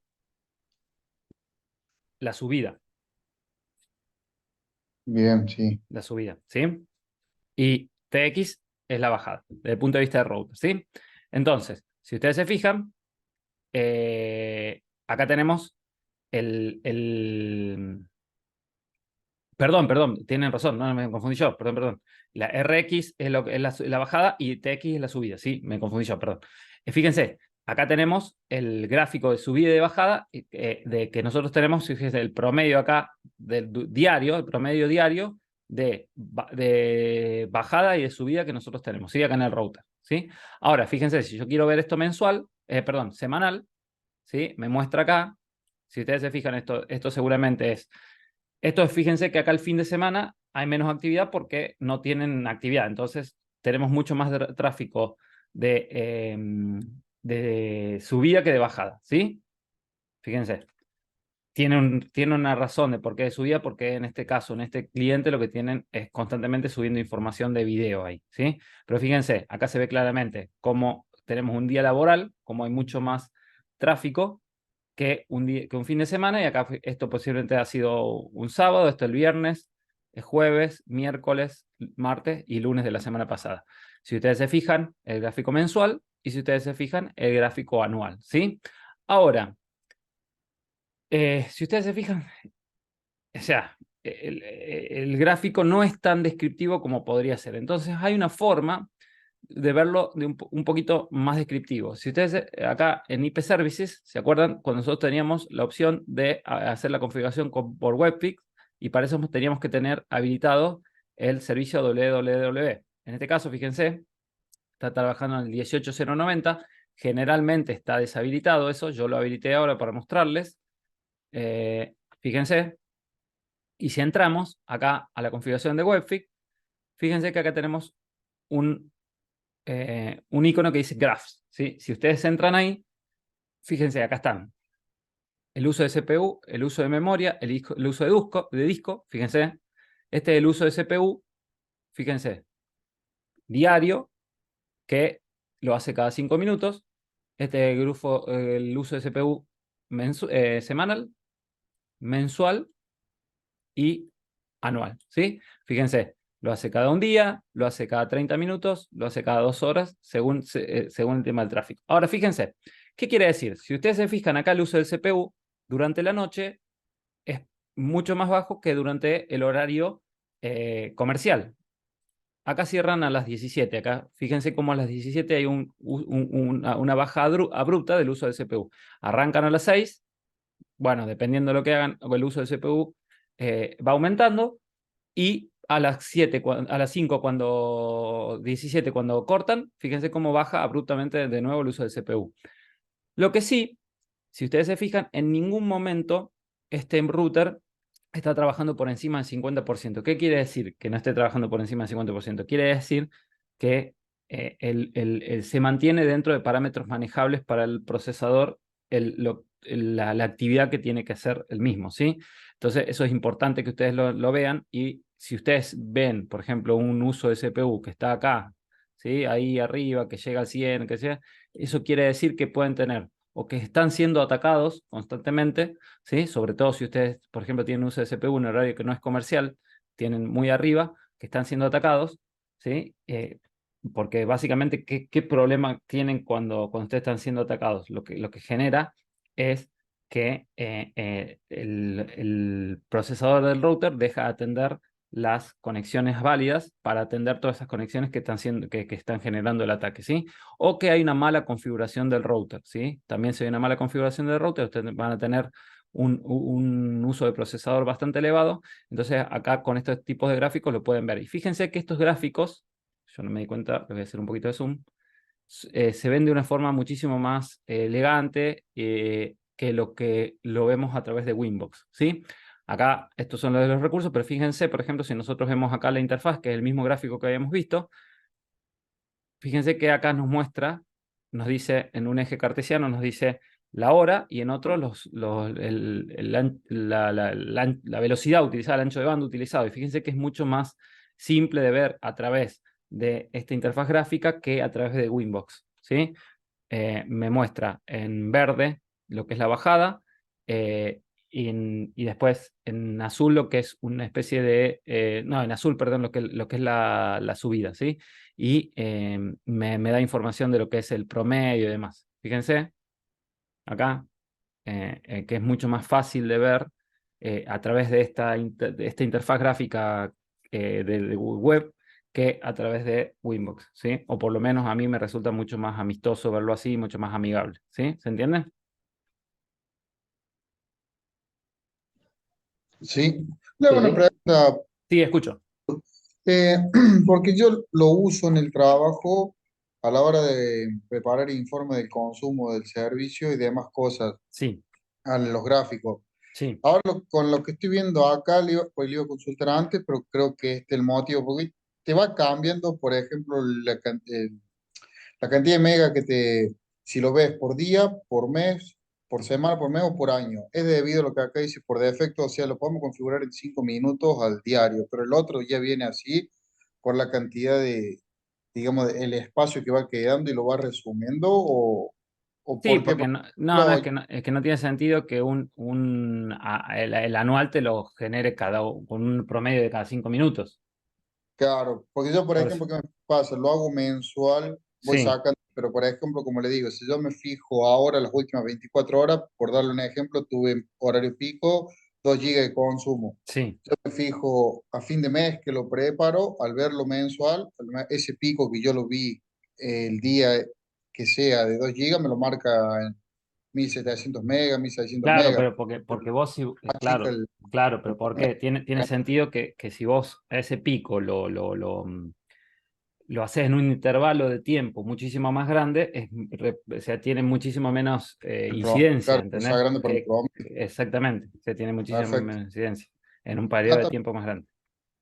La subida, Bien, sí. la subida, ¿sí? Y TX es la bajada, desde el punto de vista del router, ¿sí? Entonces, si ustedes se fijan, acá tenemos Perdón, tienen razón, no me confundí yo, perdón. La RX es la bajada y TX es la subida, sí, me confundí yo, perdón. Fíjense, acá tenemos el gráfico de subida y de bajada de que nosotros tenemos, fíjense, el promedio acá del diario, el promedio diario de bajada y de subida que nosotros tenemos, ¿sí? Acá en el router, ¿sí? Ahora, fíjense, si yo quiero ver esto semanal, ¿sí? Me muestra acá, si ustedes se fijan, esto seguramente es fíjense que acá el fin de semana hay menos actividad porque no tienen actividad. Entonces, tenemos mucho más tráfico de subida que de bajada, ¿sí? Fíjense. Tiene una razón de por qué de subida, porque en este caso, en este cliente, lo que tienen es constantemente subiendo información de video ahí, ¿sí? Pero fíjense, acá se ve claramente cómo tenemos un día laboral, cómo hay mucho más tráfico que un fin de semana, y acá esto posiblemente ha sido un sábado, esto el viernes, el jueves, miércoles, martes y lunes de la semana pasada. Si ustedes se fijan, el gráfico mensual, y si ustedes se fijan, el gráfico anual, ¿sí? Ahora, si ustedes se fijan, o sea, el gráfico no es tan descriptivo como podría ser. Entonces hay una forma de verlo un poquito más descriptivo. Si ustedes acá en IP Services, ¿se acuerdan? Cuando nosotros teníamos la opción de hacer la configuración por webfix, y para eso teníamos que tener habilitado el servicio www. En este caso, fíjense, está trabajando en el 18090, Generalmente está deshabilitado eso, yo lo habilité ahora para mostrarles. Fíjense, y si entramos acá a la configuración de Webfig, fíjense que acá tenemos un icono que dice Graphs, ¿sí? Si ustedes entran ahí, fíjense, acá están el uso de CPU, el uso de memoria, el uso de disco, fíjense. Este es el uso de CPU, fíjense, diario, que lo hace cada 5 minutos. Este es el uso de CPU semanal, mensual y anual, ¿sí? Fíjense, lo hace cada un día, lo hace cada 30 minutos, lo hace cada 2 horas, según el tema del tráfico. Ahora, fíjense, ¿qué quiere decir? Si ustedes se fijan acá, el uso del CPU durante la noche es mucho más bajo que durante el horario comercial. Acá cierran a las 17. Acá, fíjense cómo a las 17 hay una baja abrupta del uso del CPU. Arrancan a las 6. Bueno, dependiendo de lo que hagan, el uso del CPU va aumentando. Y a las 7, a las 5, cuando 17, cuando cortan, fíjense cómo baja abruptamente de nuevo el uso del CPU. Lo que sí, si ustedes se fijan, en ningún momento este router está trabajando por encima del 50%. ¿Qué quiere decir que no esté trabajando por encima del 50%? Quiere decir que se mantiene dentro de parámetros manejables para el procesador la actividad que tiene que hacer el mismo, ¿sí? Entonces, eso es importante que ustedes lo vean, y si ustedes ven, por ejemplo, un uso de CPU que está acá, ¿sí? Ahí arriba, que llega al 100, que sea, eso quiere decir que pueden tener o que están siendo atacados constantemente, ¿sí? Sobre todo si ustedes, por ejemplo, tienen uso de CPU en un horario que no es comercial, tienen muy arriba, que están siendo atacados, ¿sí? Porque básicamente, ¿qué problema tienen cuando ustedes están siendo atacados? Lo que genera es que el procesador del router deja de atender las conexiones válidas para atender todas esas conexiones que están generando el ataque, ¿sí? O que hay una mala configuración del router, ¿sí? También si hay una mala configuración del router, ustedes van a tener un uso de procesador bastante elevado. Entonces, acá con estos tipos de gráficos lo pueden ver. Y fíjense que estos gráficos, yo no me di cuenta, les voy a hacer un poquito de zoom, se ven de una forma muchísimo más elegante que lo vemos a través de Winbox, ¿sí? Acá estos son los recursos, pero fíjense, por ejemplo, si nosotros vemos acá la interfaz, que es el mismo gráfico que habíamos visto, fíjense que acá nos muestra, nos dice en un eje cartesiano, nos dice la hora, y en otro la velocidad utilizada, el ancho de banda utilizado. Y fíjense que es mucho más simple de ver a través de esta interfaz gráfica que a través de Winbox, ¿sí? Me muestra en verde lo que es la bajada, y después en azul lo que es una especie de... no, en azul, perdón, lo que es la subida, ¿sí? Y me da información de lo que es el promedio y demás. Fíjense, acá, que es mucho más fácil de ver a través de esta interfaz gráfica de web, que a través de Winbox, ¿sí? O por lo menos a mí me resulta mucho más amistoso verlo así, mucho más amigable, ¿sí? ¿Se entiende? Sí. Le hago una pregunta, Sí, escucho. eh, porque yo lo uso en el trabajo a la hora de preparar informe del consumo del servicio y demás cosas, Sí, a los gráficos. sí, Ahora con lo que estoy viendo acá, pues le iba a consultar antes, pero creo que este es el motivo, porque te va cambiando, por ejemplo, la cantidad de mega si lo ves por día, por mes, por semana, por mes o por año. Es debido a lo que acá dice por defecto, o sea, lo podemos configurar en 5 minutos al diario, pero el otro ya viene así por la cantidad digamos, el espacio que va quedando y lo va resumiendo, o sí, por qué. porque No, es que no tiene sentido que el anual te lo genere con un promedio de cada 5 minutos. claro, porque yo, por Por eso. ejemplo, ¿qué me pasa? Lo hago mensual, voy Sí, sacando, pero por ejemplo, como le digo, si yo me fijo ahora las últimas 24 horas, por darle un ejemplo, tuve horario pico, 2 gigas de consumo. sí. Yo me fijo a fin de mes que lo preparo, al verlo mensual, ese pico que yo lo vi el día que sea de 2 gigas, me lo marca en 1700 megas, 1600 Claro, megas. pero porque vos, Achica claro, claro, pero ¿por qué? Tiene sentido que si vos a ese pico lo haces en un intervalo de tiempo muchísimo más grande, o sea, tiene muchísimo menos incidencia, Claro, pues sea ¿entendés? grande para el promedio. Exactamente, o sea, tiene muchísimo Perfecto. menos incidencia en un Ah, periodo de está tiempo más grande.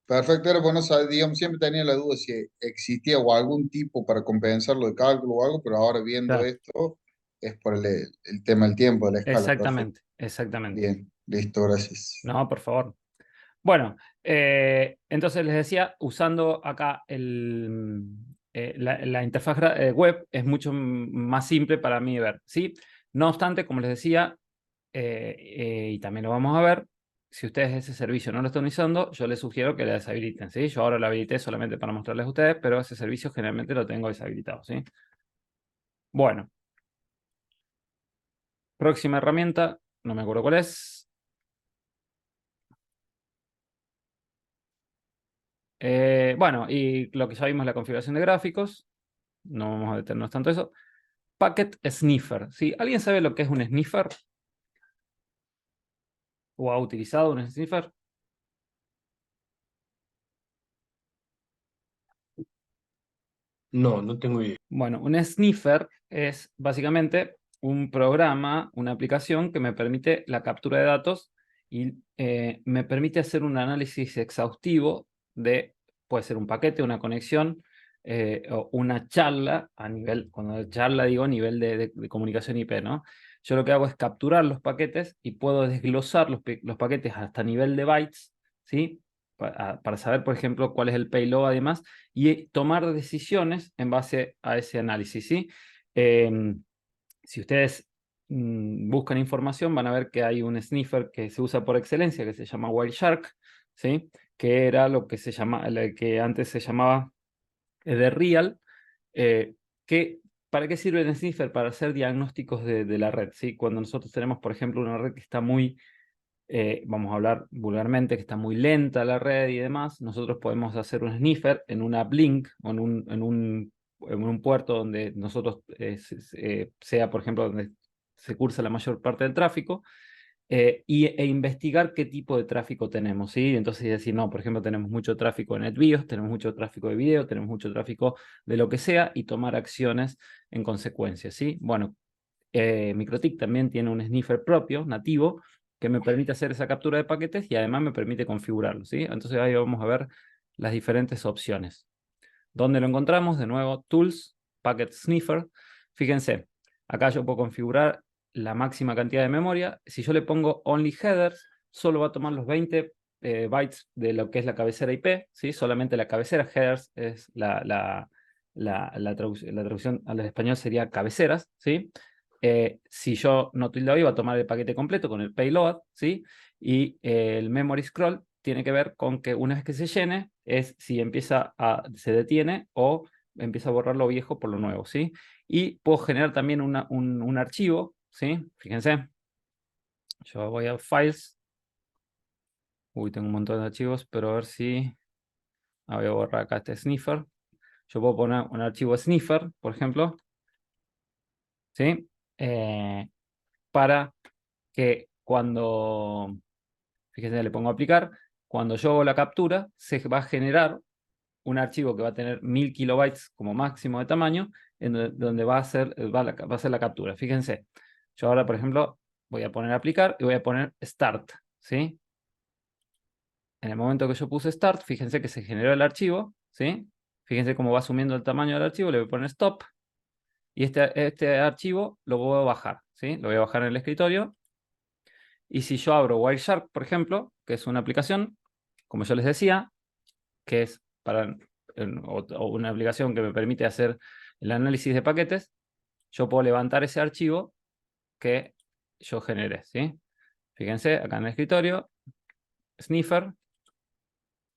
perfecto, era bueno saber, digamos, siempre tenía la duda si existía o algún tipo para compensarlo de cálculo o algo, pero ahora viendo Claro, esto es por el tema del tiempo, de la escala. Perfecto. exactamente, exactamente. Bien, listo, gracias. No, por favor. Bueno, entonces les decía, usando acá la interfaz web es mucho más simple para mí ver, ¿sí? No obstante, como les decía, y también lo vamos a ver, si ustedes ese servicio no lo están usando, yo les sugiero que lo deshabiliten, ¿sí? Yo ahora lo habilité solamente para mostrarles a ustedes, pero ese servicio generalmente lo tengo deshabilitado, ¿sí? Bueno, próxima herramienta, no me acuerdo cuál es. Bueno, y lo que ya vimos, la configuración de gráficos, no vamos a detenernos tanto en eso. Packet Sniffer, ¿sí? ¿Alguien sabe lo que es un sniffer? ¿O ha utilizado un sniffer? No, no tengo idea. Bueno, un sniffer es básicamente un programa, una aplicación que me permite la captura de datos y me permite hacer un análisis exhaustivo de, puede ser un paquete, una conexión o una charla a nivel, cuando charla digo nivel de comunicación IP, ¿no? Yo lo que hago es capturar los paquetes y puedo desglosar los paquetes hasta nivel de bytes, ¿sí? Para saber, por ejemplo, cuál es el payload además y tomar decisiones en base a ese análisis, ¿sí? Si ustedes buscan información, van a ver que hay un sniffer que se usa por excelencia, que se llama Wireshark, ¿sí? Que era lo que se llama, que antes se llamaba de Real, que ¿para qué sirve el sniffer? Para hacer diagnósticos de la red, ¿sí? Cuando nosotros tenemos, por ejemplo, una red que está muy vamos a hablar vulgarmente, que está muy lenta la red y demás, nosotros podemos hacer un sniffer en una uplink o en un puerto donde nosotros sea, por ejemplo, donde se cursa la mayor parte del tráfico, e investigar qué tipo de tráfico tenemos, ¿sí? Entonces decir, no, por ejemplo, tenemos mucho tráfico de NetBIOS, tenemos mucho tráfico de video, tenemos mucho tráfico de lo que sea, y tomar acciones en consecuencia, ¿sí? Bueno, MikroTik también tiene un sniffer propio, nativo, que me permite hacer esa captura de paquetes y además me permite configurarlo, ¿sí? Entonces ahí vamos a ver las diferentes opciones. ¿Dónde lo encontramos? De nuevo, Tools, Packet Sniffer. Fíjense, acá yo puedo configurar la máxima cantidad de memoria. Si yo le pongo Only Headers, solo va a tomar los 20 bytes de lo que es la cabecera IP, ¿sí? Solamente la cabecera. Headers es la traducción al español sería cabeceras, ¿sí? Si yo no tilde hoy, va a tomar el paquete completo con el payload, ¿sí? Y el memory scroll tiene que ver con que una vez que se llene, es si se detiene o empieza a borrar lo viejo por lo nuevo, ¿sí? Y puedo generar también un archivo, ¿sí? Fíjense, yo voy a Files. Uy, tengo un montón de archivos, pero a ver si... voy a borrar acá este sniffer. Yo puedo poner un archivo sniffer, por ejemplo, ¿sí? Para que cuando, fíjense, le pongo aplicar, cuando yo hago la captura, se va a generar un archivo que va a tener 1000 kilobytes como máximo de tamaño, donde va a ser la captura. Fíjense, yo ahora, por ejemplo, voy a poner aplicar y voy a poner start, ¿sí? En el momento que yo puse start, fíjense que se generó el archivo, ¿sí? Fíjense cómo va subiendo el tamaño del archivo, le voy a poner stop, y este archivo lo voy a bajar, ¿sí? Lo voy a bajar en el escritorio. Y si yo abro Wireshark, por ejemplo, que es una aplicación, como yo les decía, que es para o una aplicación que me permite hacer el análisis de paquetes, yo puedo levantar ese archivo que yo generé, ¿sí? Fíjense, acá en el escritorio, sniffer,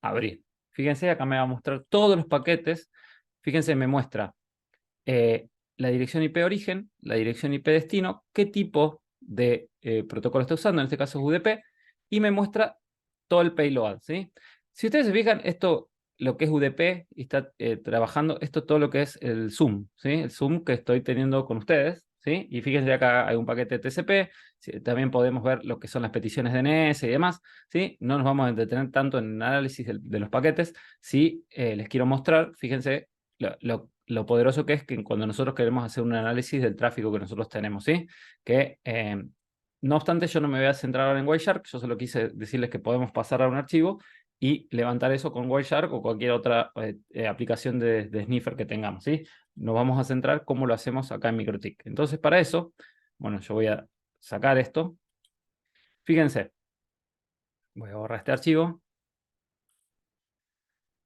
abrir. Fíjense, acá me va a mostrar todos los paquetes. Fíjense, me muestra la dirección IP origen, la dirección IP destino, qué tipo de protocolo está usando, en este caso es UDP, y me muestra todo el payload, ¿sí? Si ustedes se fijan, esto, lo que es UDP, y está trabajando, esto todo lo que es el Zoom, ¿sí? El Zoom que estoy teniendo con ustedes, ¿sí? Y fíjense acá hay un paquete de TCP, ¿sí? También podemos ver lo que son las peticiones DNS y demás, ¿sí? No nos vamos a detener tanto en el análisis de los paquetes. Si les quiero mostrar, fíjense, lo poderoso que es que cuando nosotros queremos hacer un análisis del tráfico que nosotros tenemos, ¿sí? Que, no obstante, yo no me voy a centrar ahora en Wireshark, yo solo quise decirles que podemos pasar a un archivo y levantar eso con Wireshark o cualquier otra aplicación de sniffer que tengamos, ¿sí? Nos vamos a centrar cómo lo hacemos acá en MikroTik. Entonces, para eso, bueno, yo voy a sacar esto. Fíjense, voy a borrar este archivo.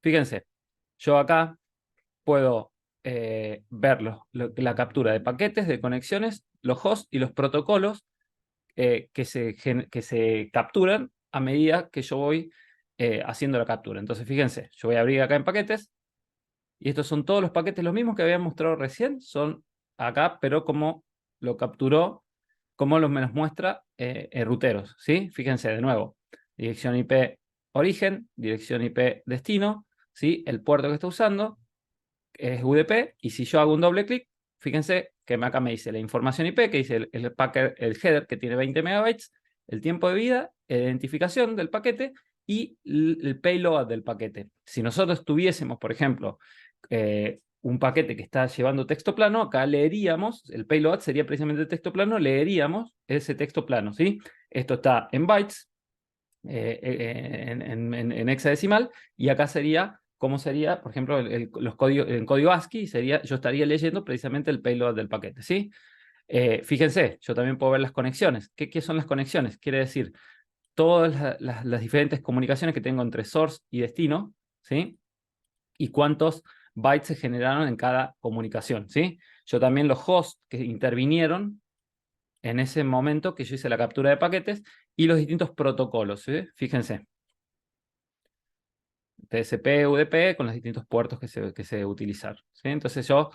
Fíjense, yo acá puedo ver la captura de paquetes, de conexiones, los hosts y los protocolos que se capturan a medida que yo voy haciendo la captura. Entonces, fíjense, yo voy a abrir acá en paquetes y estos son todos los paquetes, los mismos que había mostrado recién, son acá, pero como lo capturó, como me los muestra ruteros, ¿sí? Fíjense de nuevo, dirección IP origen, dirección IP destino, ¿sí? El puerto que está usando es UDP, y si yo hago un doble clic, fíjense que acá me dice la información IP, que dice el header que tiene 20 megabytes, el tiempo de vida, la identificación del paquete y el payload del paquete. Si nosotros tuviésemos, por ejemplo, un paquete que está llevando texto plano, acá leeríamos, el payload sería precisamente el texto plano, leeríamos ese texto plano, ¿sí? Esto está en bytes, en hexadecimal, y acá sería, ¿cómo sería? Por ejemplo, los códigos, en código ASCII sería, yo estaría leyendo precisamente el payload del paquete, ¿sí? Fíjense, yo también puedo ver las conexiones. ¿Qué son las conexiones? Quiere decir, todas las diferentes comunicaciones que tengo entre source y destino, ¿sí? Y cuántos bytes se generaron en cada comunicación, ¿sí? Yo también los hosts que intervinieron en ese momento que yo hice la captura de paquetes y los distintos protocolos, ¿sí? Fíjense. TCP, UDP, con los distintos puertos que se utilizaron, ¿sí? Entonces yo,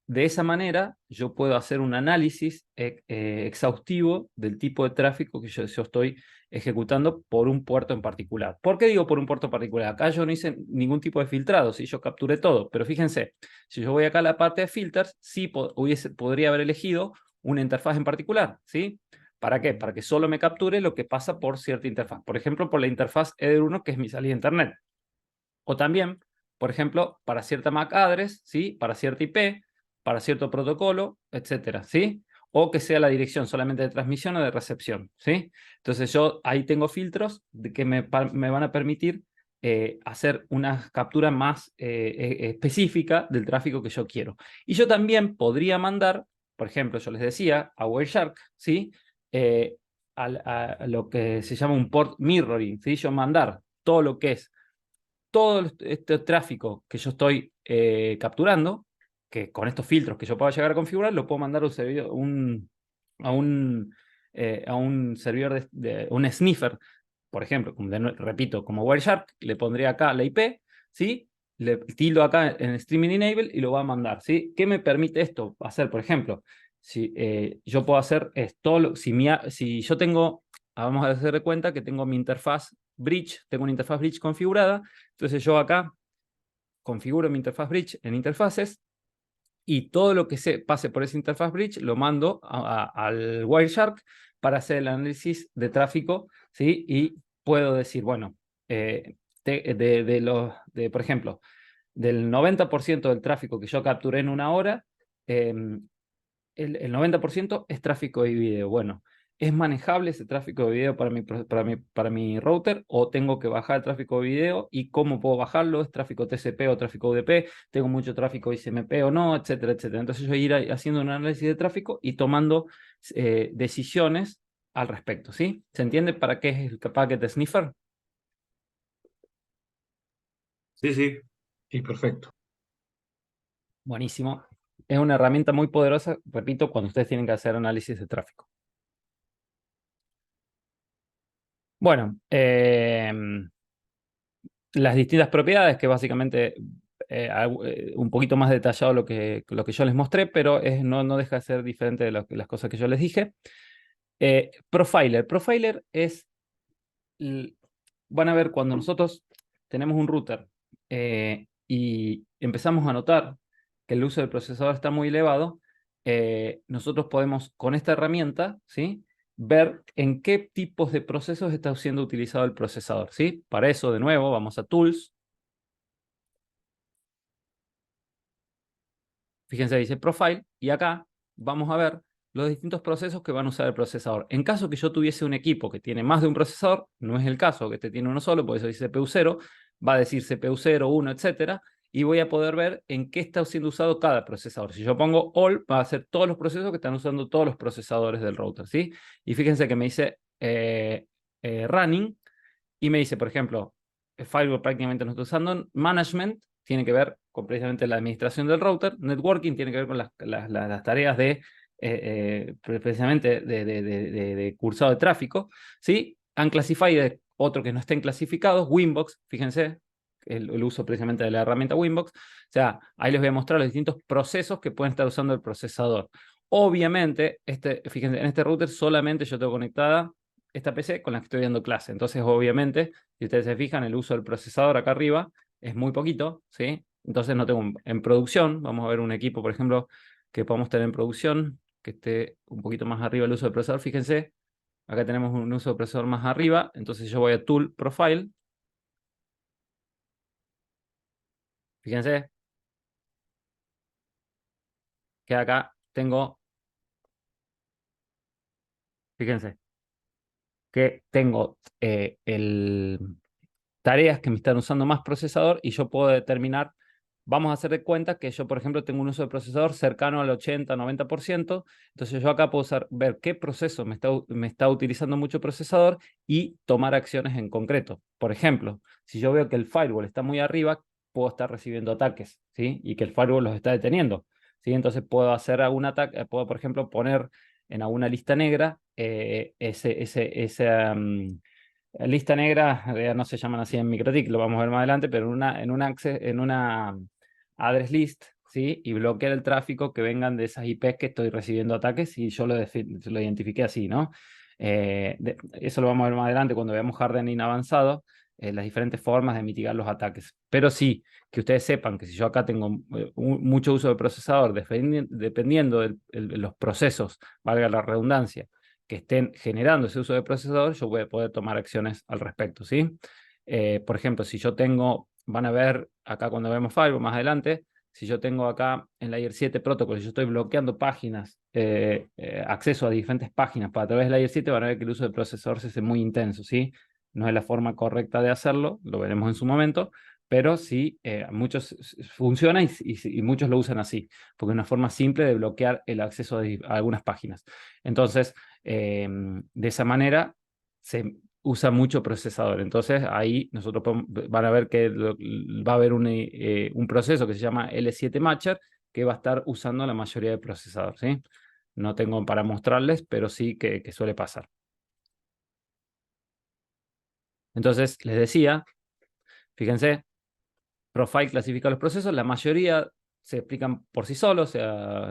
de esa manera, yo puedo hacer un análisis exhaustivo del tipo de tráfico que yo estoy ejecutando por un puerto en particular. ¿Por qué digo por un puerto en particular? Acá yo no hice ningún tipo de filtrado, ¿sí? Yo capturé todo, pero fíjense, si yo voy acá a la parte de filters, sí podría haber elegido una interfaz en particular, ¿sí? ¿Para qué? Para que solo me capture lo que pasa por cierta interfaz. Por ejemplo, por la interfaz Eder1, que es mi salida a internet. O también, por ejemplo, para cierta MAC address, ¿sí? Para cierta IP, para cierto protocolo, etcétera, ¿sí? O que sea la dirección solamente de transmisión o de recepción, ¿sí? Entonces yo ahí tengo filtros que me van a permitir hacer una captura más específica del tráfico que yo quiero. Y yo también podría mandar, por ejemplo, yo les decía, a Wireshark, ¿sí? A lo que se llama un port mirroring, ¿sí? Yo mandar todo lo que es todo este tráfico que yo estoy capturando, que con estos filtros que yo pueda llegar a configurar, lo puedo mandar a un servidor, a un servidor un sniffer, por ejemplo, repito, como Wireshark, le pondré acá la IP, ¿sí? Le tildo acá en Streaming Enable y lo va a mandar, ¿sí? ¿Qué me permite esto hacer? Por ejemplo, si yo puedo hacer esto, si yo tengo, vamos a hacer de cuenta que tengo mi interfaz bridge, tengo una interfaz bridge configurada, entonces yo acá configuro mi interfaz bridge en interfaces y todo lo que se pase por esa interfaz bridge lo mando al Wireshark para hacer el análisis de tráfico, ¿sí? Y puedo decir, bueno, por ejemplo, del 90% del tráfico que yo capturé en una hora, el 90% es tráfico de video. Bueno, ¿es manejable ese tráfico de video para mi router? ¿O tengo que bajar el tráfico de video? ¿Y cómo puedo bajarlo? ¿Es tráfico TCP o tráfico UDP? ¿Tengo mucho tráfico ICMP o no? Etcétera, etcétera. Entonces yo voy a ir haciendo un análisis de tráfico y tomando decisiones al respecto, ¿sí? ¿Se entiende para qué es el packet sniffer? Sí, sí. Sí, perfecto. Buenísimo. Es una herramienta muy poderosa, repito, cuando ustedes tienen que hacer análisis de tráfico. Bueno, las distintas propiedades, que básicamente un poquito más detallado lo que yo les mostré, pero no deja de ser diferente de las cosas que yo les dije. Profiler. Profiler es, van a ver, cuando nosotros tenemos un router y empezamos a notar que el uso del procesador está muy elevado, nosotros podemos, con esta herramienta, ¿sí?, ver en qué tipos de procesos está siendo utilizado el procesador, ¿sí? Para eso, de nuevo, vamos a Tools. Fíjense, dice Profile, y acá vamos a ver los distintos procesos que van a usar el procesador. En caso que yo tuviese un equipo que tiene más de un procesador, no es el caso, que este tiene uno solo, por eso dice CPU 0, va a decir CPU 0, 1, etcétera, y voy a poder ver en qué está siendo usado cada procesador. Si yo pongo all, va a ser todos los procesos que están usando todos los procesadores del router, ¿sí? Y fíjense que me dice running, y me dice, por ejemplo, Firewall prácticamente no está usando, management tiene que ver con precisamente la administración del router, networking tiene que ver con las tareas de precisamente de cursado de tráfico, ¿sí? Unclassified, otro que no estén clasificados, Winbox, fíjense, el uso precisamente de la herramienta Winbox. O sea, ahí les voy a mostrar los distintos procesos que pueden estar usando el procesador. Obviamente, fíjense, en este router solamente yo tengo conectada esta PC con la que estoy dando clase. Entonces, obviamente, si ustedes se fijan, el uso del procesador acá arriba es muy poquito, ¿sí? Entonces no tengo en producción, vamos a ver un equipo, por ejemplo, que podamos tener en producción, que esté un poquito más arriba el uso del procesador. Fíjense, acá tenemos un uso de procesador más arriba, entonces yo voy a Tool, Profile. Fíjense que acá tengo, fíjense, que tengo tareas que me están usando más procesador y yo puedo determinar, vamos a hacer de cuenta que yo, por ejemplo, tengo un uso de procesador cercano al 80-90%, entonces yo acá puedo ver qué proceso me está utilizando mucho procesador y tomar acciones en concreto. Por ejemplo, si yo veo que el firewall está muy arriba, puedo estar recibiendo ataques, ¿sí? Y que el firewall los está deteniendo, ¿sí? Entonces puedo hacer algún ataque, puedo, por ejemplo, poner en alguna lista negra lista negra, no se llaman así en MikroTik, lo vamos a ver más adelante, pero en una address list, ¿sí? Y bloquear el tráfico que vengan de esas IPs que estoy recibiendo ataques y yo lo identifiqué así, ¿no? Eso lo vamos a ver más adelante cuando veamos hardening avanzado, las diferentes formas de mitigar los ataques. Pero sí, que ustedes sepan que si yo acá tengo mucho uso de procesador, dependiendo de los procesos, valga la redundancia, que estén generando ese uso de procesador, yo voy a poder tomar acciones al respecto, ¿sí? Por ejemplo, si yo tengo, van a ver acá cuando vemos Firewall más adelante, si yo tengo acá en Layer 7 Protocol, si yo estoy bloqueando páginas, acceso a diferentes páginas para a través de Layer 7, van a ver que el uso de procesador se hace muy intenso, ¿sí? No es la forma correcta de hacerlo, lo veremos en su momento, pero sí, muchos funciona y muchos lo usan así, porque es una forma simple de bloquear el acceso a algunas páginas. Entonces, de esa manera se usa mucho procesador. Entonces ahí nosotros van a ver que va a haber un proceso que se llama L7 Matcher que va a estar usando la mayoría de procesador, ¿sí? No tengo para mostrarles, pero sí que suele pasar. Entonces les decía, fíjense, Profile clasifica los procesos, la mayoría se explican por sí solos, o sea,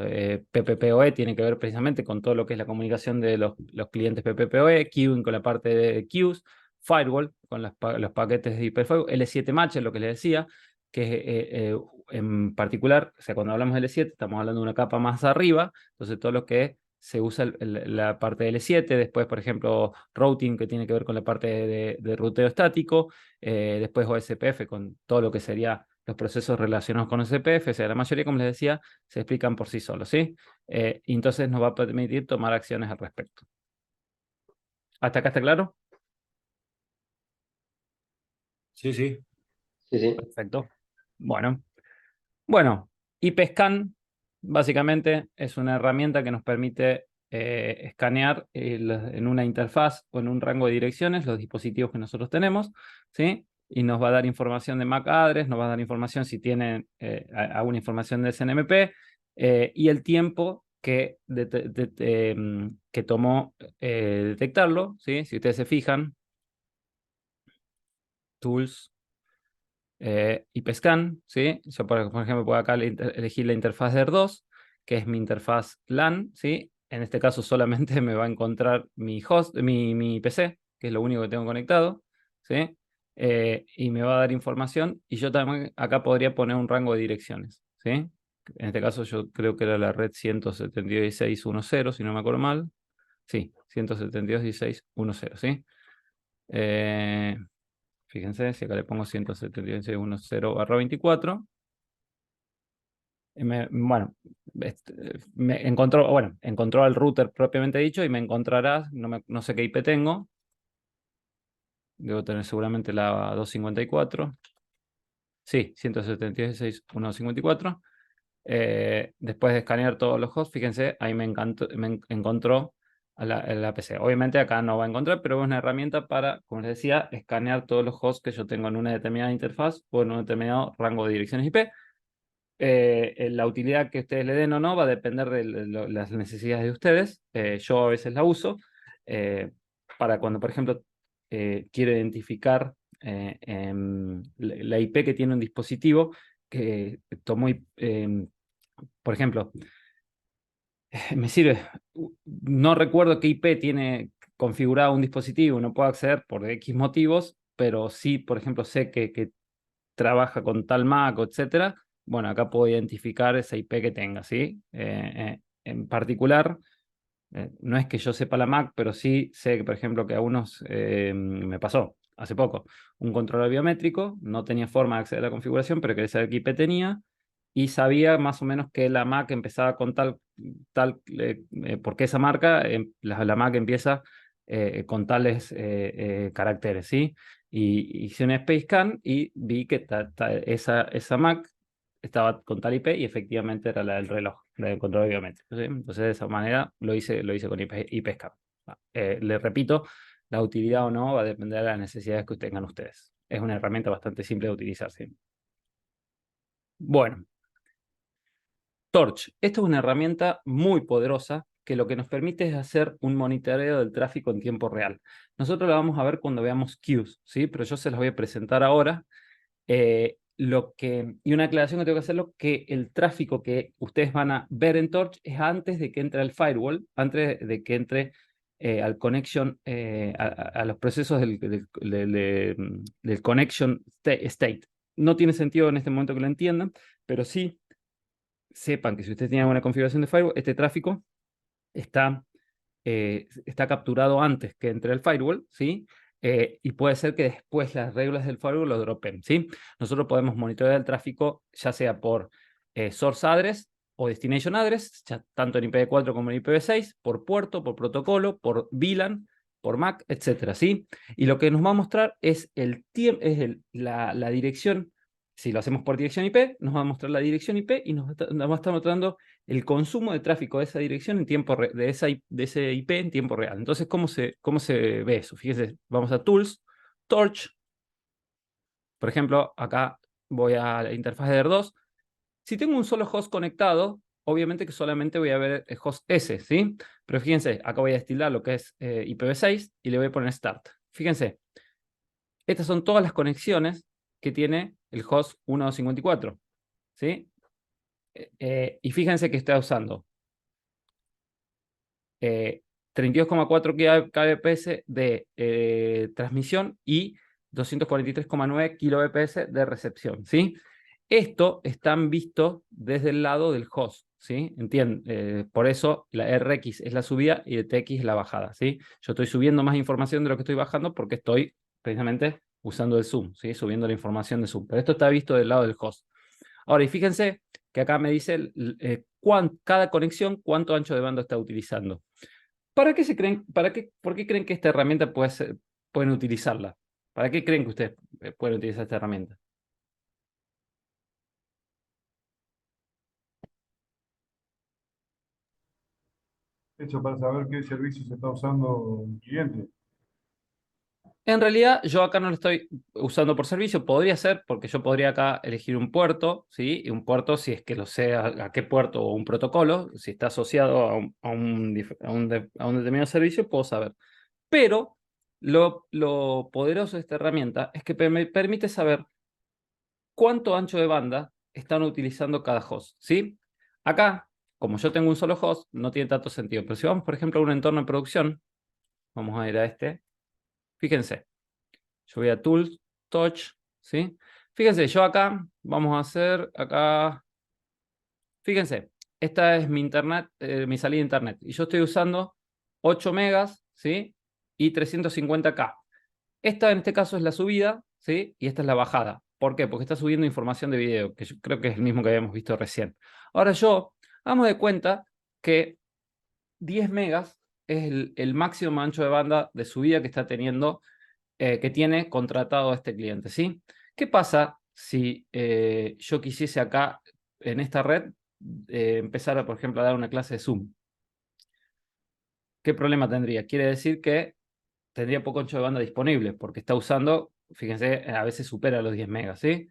PPPoE tiene que ver precisamente con todo lo que es la comunicación de los clientes PPPoE, queuing con la parte de queues, firewall con los paquetes de hiperfirewall, L7 Match es lo que les decía, que en particular, o sea, cuando hablamos de L7 estamos hablando de una capa más arriba, entonces todo lo que se usa la parte de L7, después, por ejemplo, routing, que tiene que ver con la parte de ruteo estático, después OSPF, con todo lo que sería los procesos relacionados con OSPF, o sea, la mayoría, como les decía, se explican por sí solos, ¿sí? Y entonces nos va a permitir tomar acciones al respecto. ¿Hasta acá está claro? Sí, sí. Sí, sí. Perfecto. Bueno, IPScan básicamente es una herramienta que nos permite escanear en una interfaz o en un rango de direcciones los dispositivos que nosotros tenemos, ¿sí? Y nos va a dar información de MAC address, nos va a dar información si tienen alguna información de SNMP y el tiempo que tomó detectarlo, ¿sí? Si ustedes se fijan, Tools, IPScan, ¿sí? Yo, por ejemplo, puedo acá elegir la interfaz de R2, que es mi interfaz LAN, ¿sí? En este caso solamente me va a encontrar mi host, mi PC, que es lo único que tengo conectado, ¿sí? Y me va a dar información, y yo también acá podría poner un rango de direcciones, ¿sí? En este caso yo creo que era la red 172.16.1.0, si no me acuerdo mal. Sí, 172.16.1.0, ¿sí? Fíjense, si acá le pongo 172.16.1.0/24, Bueno, encontró el router propiamente dicho y me encontrará, no sé qué IP tengo. Debo tener seguramente la 254. Sí, 176.154. Después de escanear todos los hosts, fíjense, ahí me encontró a la PC. Obviamente acá no va a encontrar, pero es una herramienta para, como les decía, escanear todos los hosts que yo tengo en una determinada interfaz o en un determinado rango de direcciones IP. La utilidad que ustedes le den o no va a depender de las necesidades de ustedes. Yo a veces la uso para cuando, por ejemplo, quiero identificar la IP que tiene un dispositivo que tomó, por ejemplo, me sirve, no recuerdo qué IP tiene configurado un dispositivo, no puedo acceder por X motivos, pero sí, por ejemplo, sé que trabaja con tal Mac, etcétera. Bueno, acá puedo identificar esa IP que tenga, ¿sí? En particular, no es que yo sepa la Mac, pero sí sé que, por ejemplo, que a unos me pasó hace poco un controlador biométrico, no tenía forma de acceder a la configuración, pero quería saber qué IP tenía y sabía más o menos que la Mac empezaba con porque esa marca, la Mac empieza con tales caracteres, ¿sí? Y hice un space scan y vi que esa Mac estaba con tal IP y efectivamente era la del reloj, la del control biométrico, ¿sí? Entonces de esa manera lo hice con IP scan. Les repito, la utilidad o no va a depender de las necesidades que tengan ustedes. Es una herramienta bastante simple de utilizar, ¿sí? Bueno, Torch. Esta es una herramienta muy poderosa que lo que nos permite es hacer un monitoreo del tráfico en tiempo real. Nosotros la vamos a ver cuando veamos queues, ¿sí? Pero yo se las voy a presentar ahora. Y una aclaración que tengo que hacerlo, que el tráfico que ustedes van a ver en Torch es antes de que entre al firewall, antes de que entre al connection, a los procesos del connection state. No tiene sentido en este momento que lo entiendan, pero sí sepan que si ustedes tienen una configuración de firewall, este tráfico está capturado antes que entre el firewall, ¿sí? Y puede ser que después las reglas del firewall lo dropen, ¿sí? Nosotros podemos monitorear el tráfico ya sea por source address o destination address, ya tanto en IPv4 como en IPv6, por puerto, por protocolo, por VLAN, por MAC, etcétera, ¿sí? Y lo que nos va a mostrar es la dirección. Si lo hacemos por dirección IP, nos va a mostrar la dirección IP y nos va a estar mostrando el consumo de tráfico de esa dirección en tiempo de ese IP en tiempo real. Entonces, ¿cómo se ve eso? Fíjense, vamos a Tools, Torch. Por ejemplo, acá voy a la interfaz de R2. Si tengo un solo host conectado, obviamente que solamente voy a ver el host S, ¿sí? Pero fíjense, acá voy a destilar lo que es IPv6 y le voy a poner Start. Fíjense, estas son todas las conexiones que tiene el host 154, ¿sí? Y fíjense que está usando 32,4 kbps de transmisión y 243,9 kbps de recepción, ¿sí? Esto está visto desde el lado del host, ¿sí? Entienden, por eso la RX es la subida y el TX es la bajada, ¿sí? Yo estoy subiendo más información de lo que estoy bajando porque estoy precisamente usando el zoom, ¿sí? Subiendo la información de zoom. Pero esto está visto del lado del host. Ahora, y fíjense que acá me dice cada conexión cuánto ancho de banda está utilizando. ¿Para qué por qué creen que esta herramienta pueden utilizarla? ¿Para qué creen que ustedes pueden utilizar esta herramienta? Eso para saber qué servicio se está usando el cliente. En realidad, yo acá no lo estoy usando por servicio. Podría ser, porque yo podría acá elegir un puerto, ¿sí? Y un puerto, si es que lo sé a qué puerto o un protocolo, si está asociado a un determinado servicio, puedo saber. Pero lo poderoso de esta herramienta es que me permite saber cuánto ancho de banda están utilizando cada host, ¿sí? Acá, como yo tengo un solo host, no tiene tanto sentido. Pero si vamos, por ejemplo, a un entorno de producción, vamos a ir a este. Fíjense, yo voy a Tools, Touch, ¿sí? Fíjense, yo acá, vamos a hacer acá, fíjense, esta es mi internet, mi salida de internet. Y yo estoy usando 8 megas, ¿sí? Y 350K. Esta en este caso es la subida, ¿sí? Y esta es la bajada. ¿Por qué? Porque está subiendo información de video, que yo creo que es el mismo que habíamos visto recién. Ahora hagamos de cuenta que 10 megas es el máximo ancho de banda de subida que está teniendo, que tiene contratado este cliente, ¿sí? ¿Qué pasa si yo quisiese acá, en esta red, empezar, por ejemplo, a dar una clase de Zoom? ¿Qué problema tendría? Quiere decir que tendría poco ancho de banda disponible, porque está usando, fíjense, a veces supera los 10 megas, ¿sí?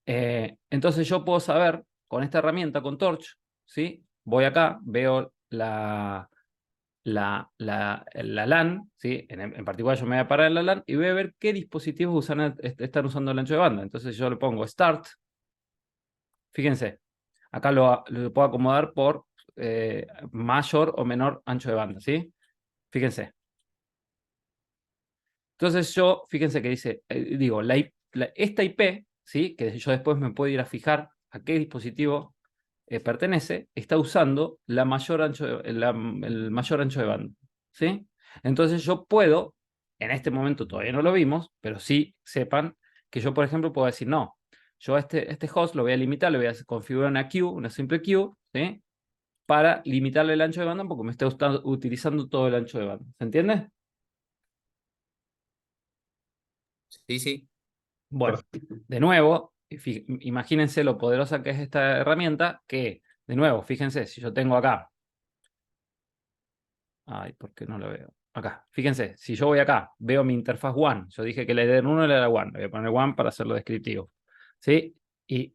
Entonces yo puedo saber, con esta herramienta, con Torch, ¿sí? Voy acá, veo la LAN, ¿sí? En particular yo me voy a parar en la LAN y voy a ver qué dispositivos están usando el ancho de banda. Entonces yo le pongo Start. Fíjense, acá lo puedo acomodar por mayor o menor ancho de banda, ¿sí? Fíjense. Entonces fíjense que dice, digo, esta IP, ¿sí? Que yo después me puedo ir a fijar a qué dispositivo pertenece, está usando el mayor ancho de banda, ¿sí? Entonces yo puedo, en este momento todavía no lo vimos, pero sí sepan que yo, por ejemplo, puedo decir, no, yo este host lo voy a limitar, le voy a configurar una queue, una simple queue, ¿sí? Para limitarle el ancho de banda porque me está utilizando todo el ancho de banda. ¿Se entiende? Sí, sí. Bueno, de nuevo, imagínense lo poderosa que es esta herramienta, que, de nuevo, fíjense, si yo tengo acá. Ay, ¿por qué no lo veo? Acá, fíjense, si yo voy acá, veo mi interfaz One. Yo dije que la de 1 era One. Le voy a poner One para hacerlo descriptivo. ¿Sí? Y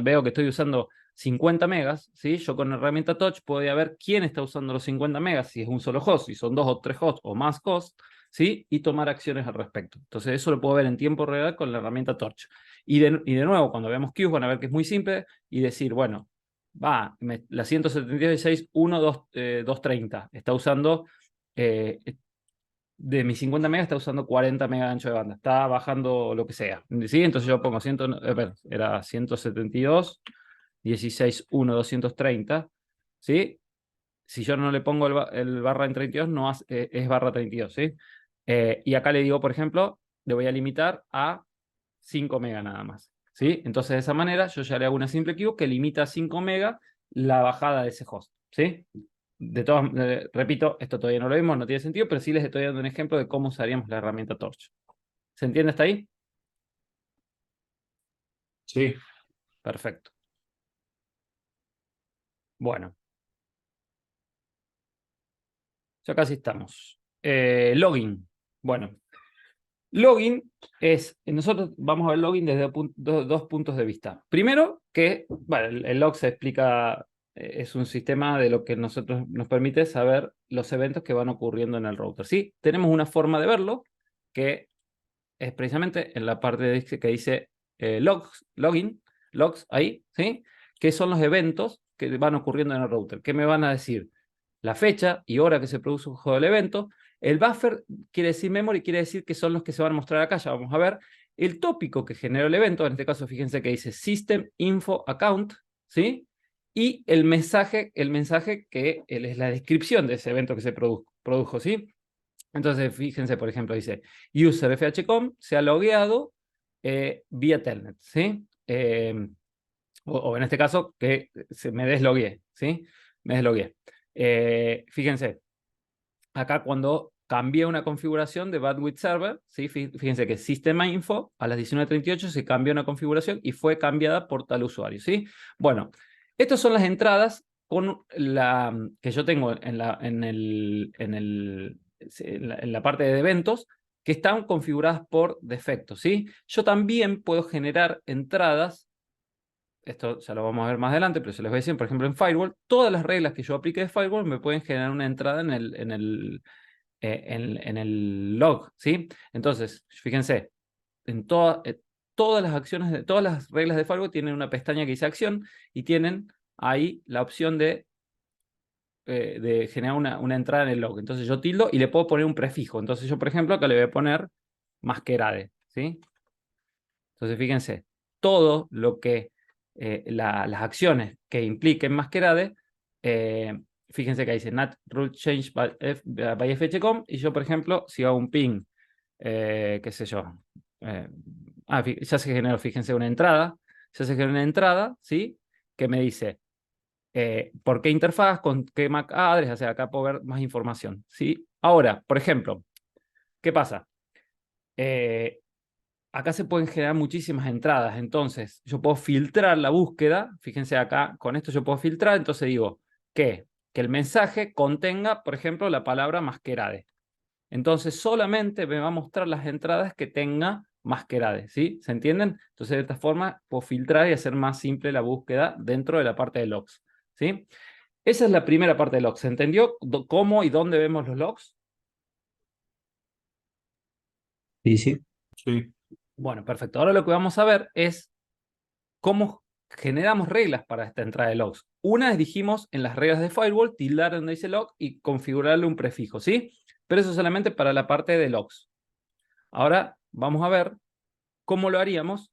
veo que estoy usando 50 megas, ¿sí? Yo con la herramienta Touch puedo ver quién está usando los 50 megas, si es un solo host, si son 2 o 3 hosts o más hosts, ¿sí? Y tomar acciones al respecto. Entonces eso lo puedo ver en tiempo real con la herramienta Torch. Y de nuevo, cuando veamos queues van a ver que es muy simple y decir, bueno, la 172.1.230 está usando, de mis 50 megas está usando 40 megas de ancho de banda. Está bajando lo que sea. ¿Sí? Entonces yo pongo era 172, 16.1.230. ¿Sí? Si yo no le pongo el barra en 32, no es barra 32. ¿Sí? Y acá le digo, por ejemplo, le voy a limitar a 5 megas nada más. ¿Sí? Entonces de esa manera yo ya le hago una simple queue que limita a 5 megas la bajada de ese host. ¿Sí? Repito, esto todavía no lo vimos, no tiene sentido, pero sí les estoy dando un ejemplo de cómo usaríamos la herramienta Torch. ¿Se entiende hasta ahí? Sí. Perfecto. Bueno. Ya casi estamos. Login. Bueno. Login nosotros vamos a ver login desde dos puntos de vista. Primero, que bueno, el log se explica, es un sistema de lo que nos permite saber los eventos que van ocurriendo en el router. ¿Sí? Tenemos una forma de verlo, que es precisamente en la parte que dice login, logs ahí, ¿sí? Que son los eventos que van ocurriendo en el router. ¿Qué me van a decir? La fecha y hora que se produjo el evento. El buffer quiere decir memory, quiere decir que son los que se van a mostrar acá, ya vamos a ver. El tópico que generó el evento, en este caso fíjense que dice System Info Account, ¿sí? Y el mensaje que es la descripción de ese evento que se produjo, ¿sí? Entonces, fíjense, por ejemplo, dice user FHCOM se ha logueado vía Telnet, ¿sí? O en este caso, que me deslogué, ¿sí? Me deslogué. Fíjense, acá cuando cambié una configuración de Bandwidth Server, ¿sí? Fíjense que Sistema Info a las 19:38 se cambió una configuración y fue cambiada por tal usuario, ¿sí? Bueno, estas son las entradas que yo tengo en la parte de eventos que están configuradas por defecto, ¿sí? Yo también puedo generar entradas. Esto ya lo vamos a ver más adelante, pero se les voy a decir, por ejemplo, en Firewall, todas las reglas que yo aplique de Firewall me pueden generar una entrada en el log, ¿sí? Entonces, fíjense, todas las acciones, todas las reglas de Firewall tienen una pestaña que dice acción y tienen ahí la opción de generar una entrada en el log. Entonces yo tildo y le puedo poner un prefijo. Entonces yo, por ejemplo, acá le voy a poner masquerade, ¿sí? Entonces fíjense, todo lo que las acciones que impliquen masquerade, fíjense que dice NAT rule change by FHCOM y yo, por ejemplo, si hago un ping, qué sé yo, Ya se generó, fíjense, una entrada. Ya se generó una entrada, ¿sí? Que me dice, ¿por qué interfaz? ¿Con qué MAC address? O sea, acá puedo ver más información, ¿sí? Ahora, por ejemplo, ¿qué pasa? Acá se pueden generar muchísimas entradas, entonces yo puedo filtrar la búsqueda, fíjense acá, con esto yo puedo filtrar, entonces digo que el mensaje contenga, por ejemplo, la palabra masquerade. Entonces solamente me va a mostrar las entradas que tenga masquerade, ¿sí? ¿Se entienden? Entonces de esta forma puedo filtrar y hacer más simple la búsqueda dentro de la parte de logs, ¿sí? Esa es la primera parte de logs. ¿Se entendió cómo y dónde vemos los logs? Sí, sí. Sí. Bueno, perfecto. Ahora lo que vamos a ver es cómo generamos reglas para esta entrada de logs. Una es, dijimos, en las reglas de firewall, tildar donde dice log y configurarle un prefijo, ¿sí? Pero eso solamente para la parte de logs. Ahora vamos a ver cómo lo haríamos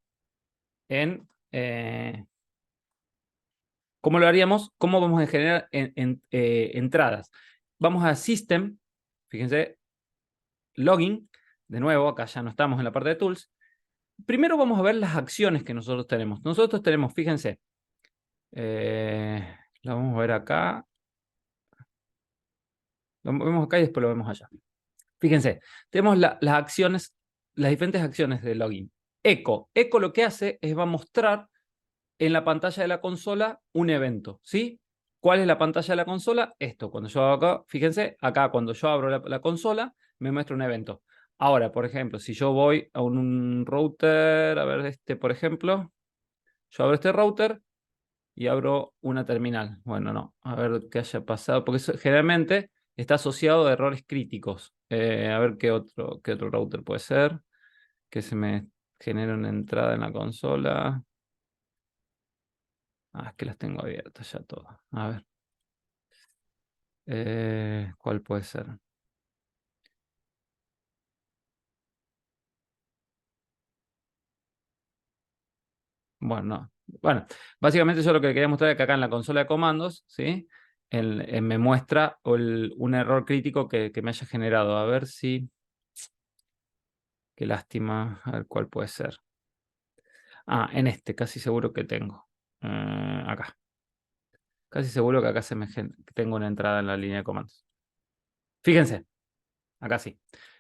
cómo vamos a generar entradas. Vamos a System, fíjense, Login, de nuevo, acá ya no estamos en la parte de Tools. Primero vamos a ver las acciones que nosotros tenemos. Nosotros tenemos, fíjense, lo vamos a ver acá. Lo vemos acá y después lo vemos allá. Fíjense, tenemos las acciones, las diferentes acciones de login. Echo. Echo lo que hace es va a mostrar en la pantalla de la consola un evento, ¿sí? ¿Cuál es la pantalla de la consola? Esto, cuando yo hago acá, fíjense, acá cuando yo abro la consola, me muestra un evento. Ahora, por ejemplo, si yo voy a un router, a ver, por ejemplo, yo abro este router y abro una terminal. Bueno, no, a ver qué haya pasado, porque eso generalmente está asociado a errores críticos. A ver qué otro router puede ser, que se me genere una entrada en la consola. Es que las tengo abiertas ya todas. A ver. ¿Cuál puede ser? Bueno, no. Bueno, básicamente yo lo que quería mostrar es que acá en la consola de comandos, ¿sí? Me muestra un error crítico que me haya generado. A ver si... Qué lástima. A ver cuál puede ser. En este, casi seguro que tengo. Acá. Casi seguro que acá tengo una entrada en la línea de comandos. Fíjense. Acá sí.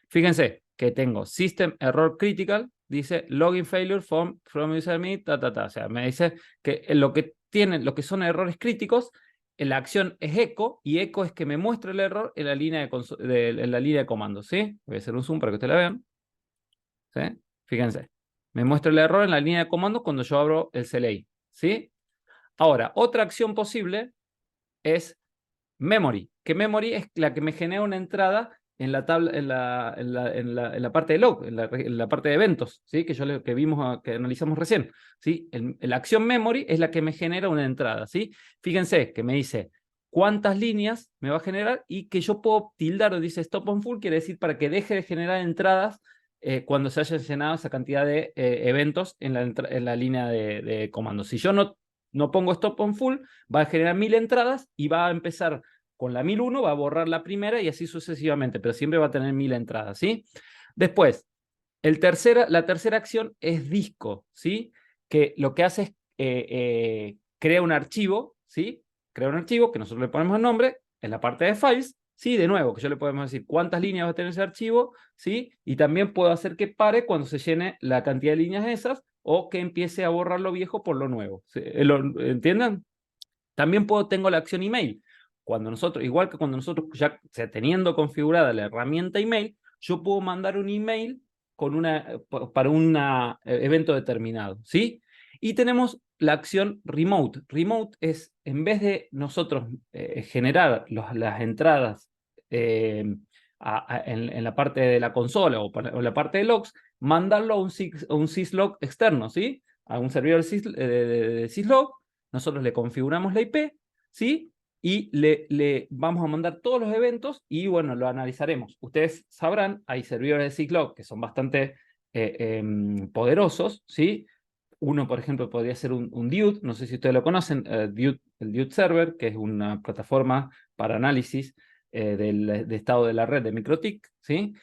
Fíjense que tengo System Error Critical, dice Login Failure from user me, O sea, me dice que lo que son errores críticos, la acción es echo, y echo es que me muestra el error en la línea en la línea de comandos, ¿sí? Voy a hacer un zoom para que ustedes la vean. ¿Sí? Fíjense. Me muestra el error en la línea de comandos cuando yo abro el CLI, ¿sí? Ahora, otra acción posible es memory, que memory es la que me genera una entrada en la tabla, en la parte de log, en la parte de eventos, ¿sí? Que vimos, que analizamos recién, ¿sí? La acción memory es la que me genera una entrada, ¿sí? Fíjense que me dice cuántas líneas me va a generar y que yo puedo tildar, o dice stop on full, quiere decir para que deje de generar entradas cuando se hayan llenado esa cantidad de eventos en la línea de comandos. Si yo no pongo stop on full, va a generar 1000 entradas y va a empezar con la 1001, va a borrar la primera y así sucesivamente, pero siempre va a tener 1000 entradas, ¿sí? Después, la tercera acción es disco, ¿sí? Que lo que hace es crea un archivo, ¿sí? Crea un archivo que nosotros le ponemos el nombre en la parte de files, ¿sí? De nuevo, que yo le podemos decir cuántas líneas va a tener ese archivo, ¿sí? Y también puedo hacer que pare cuando se llene la cantidad de líneas esas o que empiece a borrar lo viejo por lo nuevo. ¿Entienden? También tengo la acción email. Igual que cuando nosotros ya teniendo configurada la herramienta email, yo puedo mandar un email para un evento determinado, ¿sí? Y tenemos la acción remote. Remote es, en vez de nosotros generar las entradas en la parte de la consola o la parte de logs, mandarlo a un syslog externo, ¿sí? A un servidor de syslog. Nosotros le configuramos la IP, ¿sí? Y le vamos a mandar todos los eventos y, bueno, lo analizaremos. Ustedes sabrán, hay servidores de syslog que son bastante poderosos, ¿sí? Uno, por ejemplo, podría ser un Dude, no sé si ustedes lo conocen, el Dude Server, que es una plataforma para análisis de estado de la red de MikroTik, ¿sí?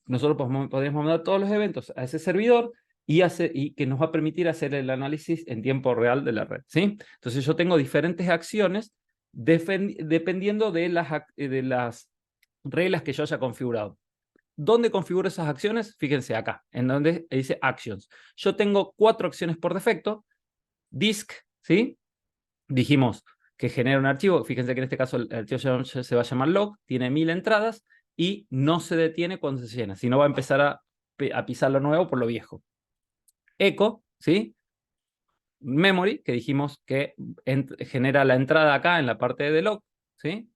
Nosotros podríamos mandar todos los eventos a ese servidor y que nos va a permitir hacer el análisis en tiempo real de la red, ¿sí? Entonces yo tengo diferentes acciones dependiendo de las reglas que yo haya configurado. ¿Dónde configuro esas acciones? Fíjense acá, en donde dice Actions. Yo tengo 4 acciones por defecto. Disk, ¿sí? Dijimos que genera un archivo. Fíjense que en este caso el archivo se va a llamar log, tiene 1000 entradas y no se detiene cuando se llena, sino va a empezar a pisar lo nuevo por lo viejo. Echo, ¿sí? Memory, que dijimos que genera la entrada acá en la parte de log, ¿sí?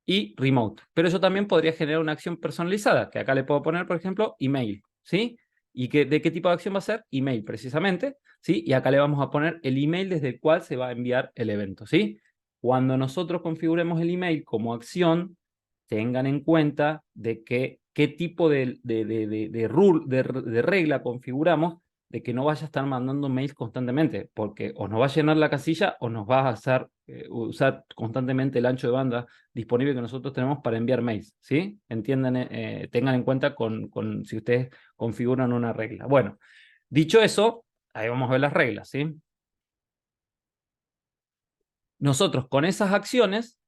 Y remote. Pero yo también podría generar una acción personalizada, que acá le puedo poner, por ejemplo, email, ¿sí? ¿Y de qué tipo de acción va a ser? Email, precisamente, ¿sí? Y acá le vamos a poner el email desde el cual se va a enviar el evento, ¿sí? Cuando nosotros configuremos el email como acción, tengan en cuenta de qué tipo de regla configuramos, de que no vaya a estar mandando mails constantemente, porque o nos va a llenar la casilla o nos va a hacer usar constantemente el ancho de banda disponible que nosotros tenemos para enviar mails, ¿sí? Entiendan, tengan en cuenta si ustedes configuran una regla. Bueno, dicho eso, ahí vamos a ver las reglas, ¿sí? Nosotros con esas acciones,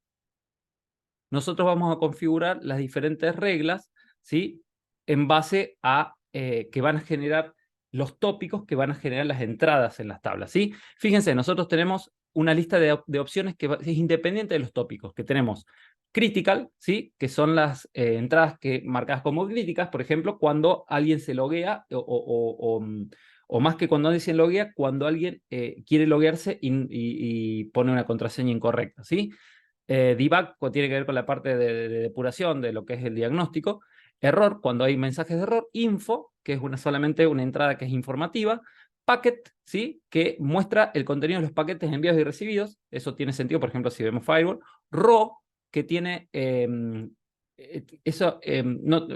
nosotros vamos a configurar las diferentes reglas, ¿sí? En base a que van a generar los tópicos que van a generar las entradas en las tablas, ¿sí? Fíjense, nosotros tenemos una lista de opciones que es independiente de los tópicos, que tenemos critical, ¿sí? Que son las entradas marcadas como críticas, por ejemplo, cuando alguien se loguea o más que cuando alguien se loguea, cuando alguien quiere loguearse y pone una contraseña incorrecta, ¿sí? Debug tiene que ver con la parte de depuración de lo que es el diagnóstico. Error, cuando hay mensajes de error. Info, que es solamente una entrada que es informativa. Packet, ¿sí? Que muestra el contenido de los paquetes enviados y recibidos. Eso tiene sentido, por ejemplo, si vemos Firewall. Raw, que tiene...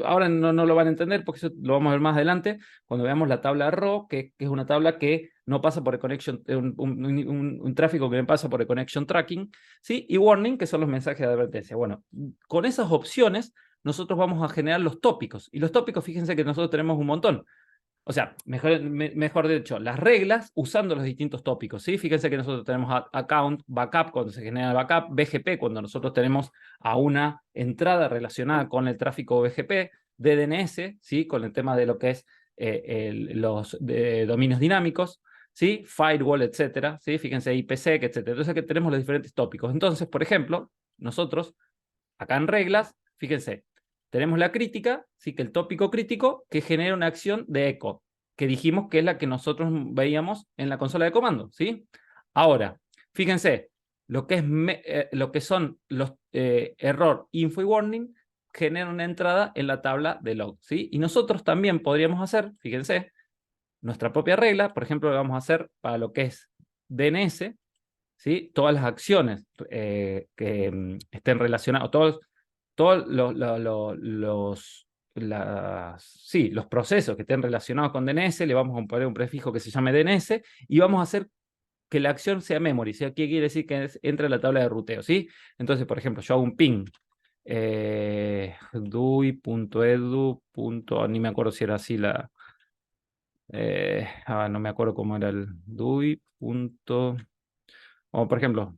ahora no lo van a entender porque eso lo vamos a ver más adelante cuando veamos la tabla raw, que es una tabla que no pasa por el connection, un tráfico que no pasa por el connection tracking, ¿sí? Y warning, que son los mensajes de advertencia. Bueno, con esas opciones nosotros vamos a generar los tópicos. Y los tópicos, fíjense que nosotros tenemos un montón. O sea, mejor dicho, las reglas usando los distintos tópicos, ¿sí? Fíjense que nosotros tenemos account, backup cuando se genera el backup, BGP cuando nosotros tenemos a una entrada relacionada con el tráfico BGP, DNS, ¿sí? Con el tema de lo que es los dominios dinámicos, ¿sí? Firewall, etcétera, ¿sí? Fíjense IPsec, etcétera. Entonces aquí tenemos los diferentes tópicos. Entonces, por ejemplo, nosotros, acá en reglas, fíjense, tenemos la crítica, sí, que el tópico crítico que genera una acción de eco, que dijimos que es la que nosotros veíamos en la consola de comando, ¿sí? Ahora, fíjense, lo que son los error, info y warning, genera una entrada en la tabla de log, ¿sí? Y nosotros también podríamos hacer, fíjense, nuestra propia regla, por ejemplo, lo vamos a hacer para lo que es DNS, ¿sí? Todas las acciones que estén relacionadas, todos los procesos que estén relacionados con DNS, le vamos a poner un prefijo que se llame DNS y vamos a hacer que la acción sea memory, ¿sí? Aquí quiere decir que entra en la tabla de ruteo, ¿sí? Entonces, por ejemplo, yo hago un ping, dui.edu. Ni me acuerdo si era así no me acuerdo cómo era el dui. O por ejemplo,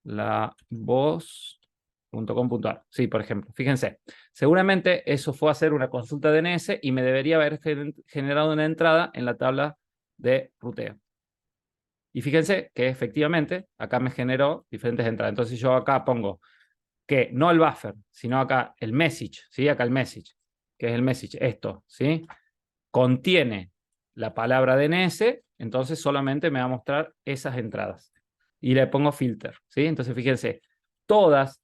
la voz.com.ar. Sí, por ejemplo. Fíjense, seguramente eso fue a hacer una consulta DNS y me debería haber generado una entrada en la tabla de ruteo. Y fíjense que efectivamente acá me generó diferentes entradas. Entonces yo acá pongo que no el buffer, sino acá el message, ¿sí? Acá el message, que es el message, esto, ¿sí? Contiene la palabra DNS, entonces solamente me va a mostrar esas entradas. Y le pongo filter, ¿sí? Entonces fíjense, todos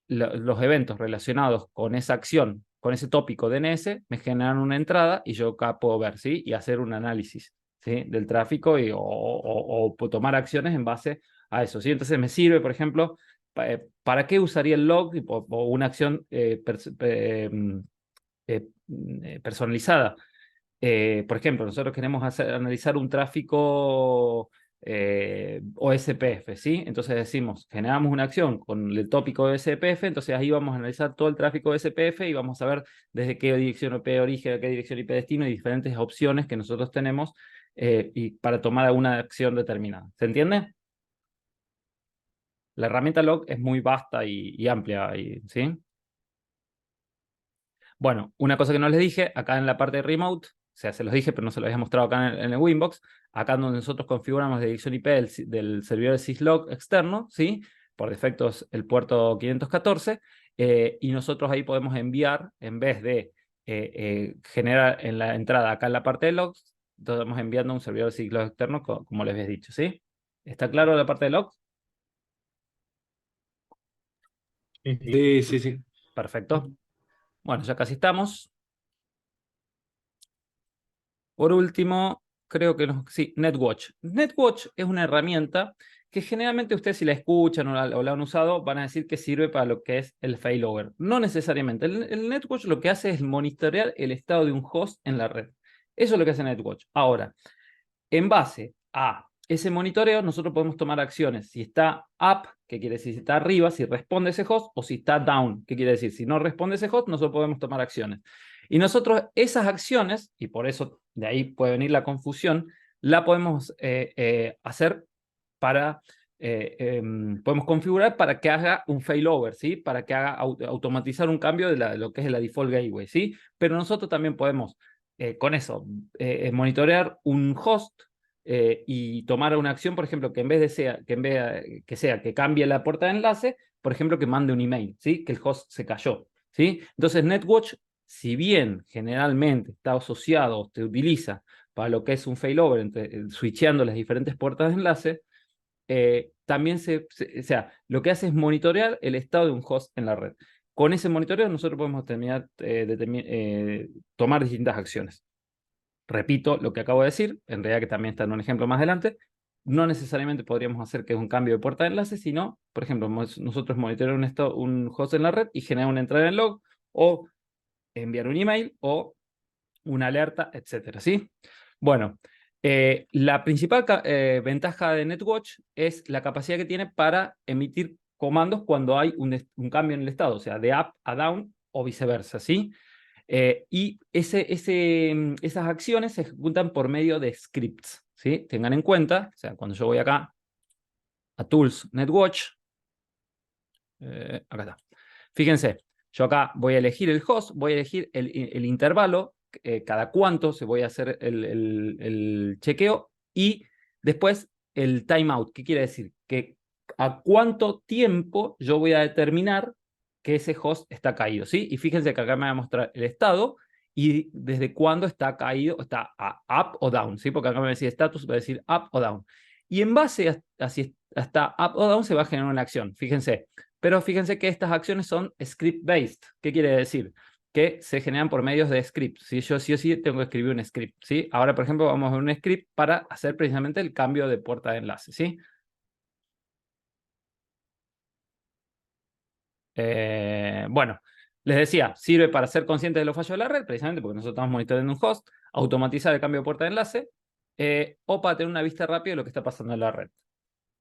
los eventos relacionados con esa acción, con ese tópico DNS, me generan una entrada y yo acá puedo ver, ¿sí? Y hacer un análisis, ¿sí? Del tráfico o tomar acciones en base a eso, ¿sí? Entonces me sirve, por ejemplo, ¿para qué usaría el log o una acción personalizada? Por ejemplo, nosotros queremos analizar un tráfico OSPF, ¿sí? Entonces decimos, generamos una acción con el tópico de OSPF, entonces ahí vamos a analizar todo el tráfico de OSPF y vamos a ver desde qué dirección IP de origen a qué dirección IP de destino y diferentes opciones que nosotros tenemos y para tomar alguna acción determinada. ¿Se entiende? La herramienta log es muy vasta y amplia, ¿sí? Bueno, una cosa que no les dije, acá en la parte de remote, o sea, se los dije, pero no se los había mostrado acá en el Winbox, acá donde nosotros configuramos la dirección IP del servidor de syslog externo, ¿sí? Por defecto es el puerto 514, y nosotros ahí podemos enviar, en vez de generar en la entrada acá en la parte de logs, estamos enviando un servidor de syslog externo, como les había dicho, ¿sí? ¿Está claro la parte de logs? Sí, sí, sí. Perfecto. Bueno, ya casi estamos. Por último, creo que sí, NetWatch. NetWatch es una herramienta que generalmente ustedes si la escuchan o la han usado van a decir que sirve para lo que es el failover. No necesariamente. El NetWatch lo que hace es monitorear el estado de un host en la red. Eso es lo que hace NetWatch. Ahora, en base a ese monitoreo, nosotros podemos tomar acciones. Si está up, ¿qué quiere decir? Si está arriba, si responde ese host, o si está down, ¿qué quiere decir? Si no responde ese host, nosotros podemos tomar acciones. Y nosotros esas acciones, y por eso de ahí puede venir la confusión, la podemos hacer para, podemos configurar para que haga un failover, ¿sí? Para que haga automatizar un cambio de lo que es la default gateway, ¿sí? Pero nosotros también podemos, con eso, monitorear un host y tomar una acción, por ejemplo, que en vez de que cambie la puerta de enlace, por ejemplo, que mande un email, ¿sí? Que el host se cayó, ¿sí? Entonces, NetWatch, si bien generalmente está asociado, se utiliza para lo que es un failover, switcheando las diferentes puertas de enlace, también o sea, lo que hace es monitorear el estado de un host en la red. Con ese monitoreo nosotros podemos tomar distintas acciones. Repito lo que acabo de decir, en realidad que también está en un ejemplo más adelante. No necesariamente podríamos hacer que es un cambio de puerta de enlace, sino, por ejemplo, nosotros monitorear un host en la red y generar una entrada en el log, o enviar un email, o una alerta, etcétera, ¿sí? Bueno, la principal ventaja de NetWatch es la capacidad que tiene para emitir comandos cuando hay un cambio en el estado, o sea, de up a down o viceversa, ¿sí? Y esas acciones se ejecutan por medio de scripts, ¿sí? Tengan en cuenta, o sea, cuando yo voy acá a Tools, NetWatch, acá está. Fíjense, yo acá voy a elegir el host, voy a elegir el intervalo, cada cuánto se voy a hacer el chequeo, y después el timeout. ¿Qué quiere decir? Que a cuánto tiempo yo voy a determinar que ese host está caído, ¿sí? Y fíjense que acá me va a mostrar el estado y desde cuándo está caído, está up o down, ¿sí? Porque acá me va a decir status, va a decir up o down. Y en base a si está up o down se va a generar una acción, fíjense. Pero fíjense que estas acciones son script-based. ¿Qué quiere decir? Que se generan por medios de script. ¿Sí? Yo sí o sí tengo que escribir un script, ¿sí? Ahora, por ejemplo, vamos a ver un script para hacer precisamente el cambio de puerta de enlace, ¿sí? Bueno, les decía, sirve para ser conscientes de los fallos de la red, precisamente porque nosotros estamos monitoreando un host, automatizar el cambio de puerta de enlace, o para tener una vista rápida de lo que está pasando en la red.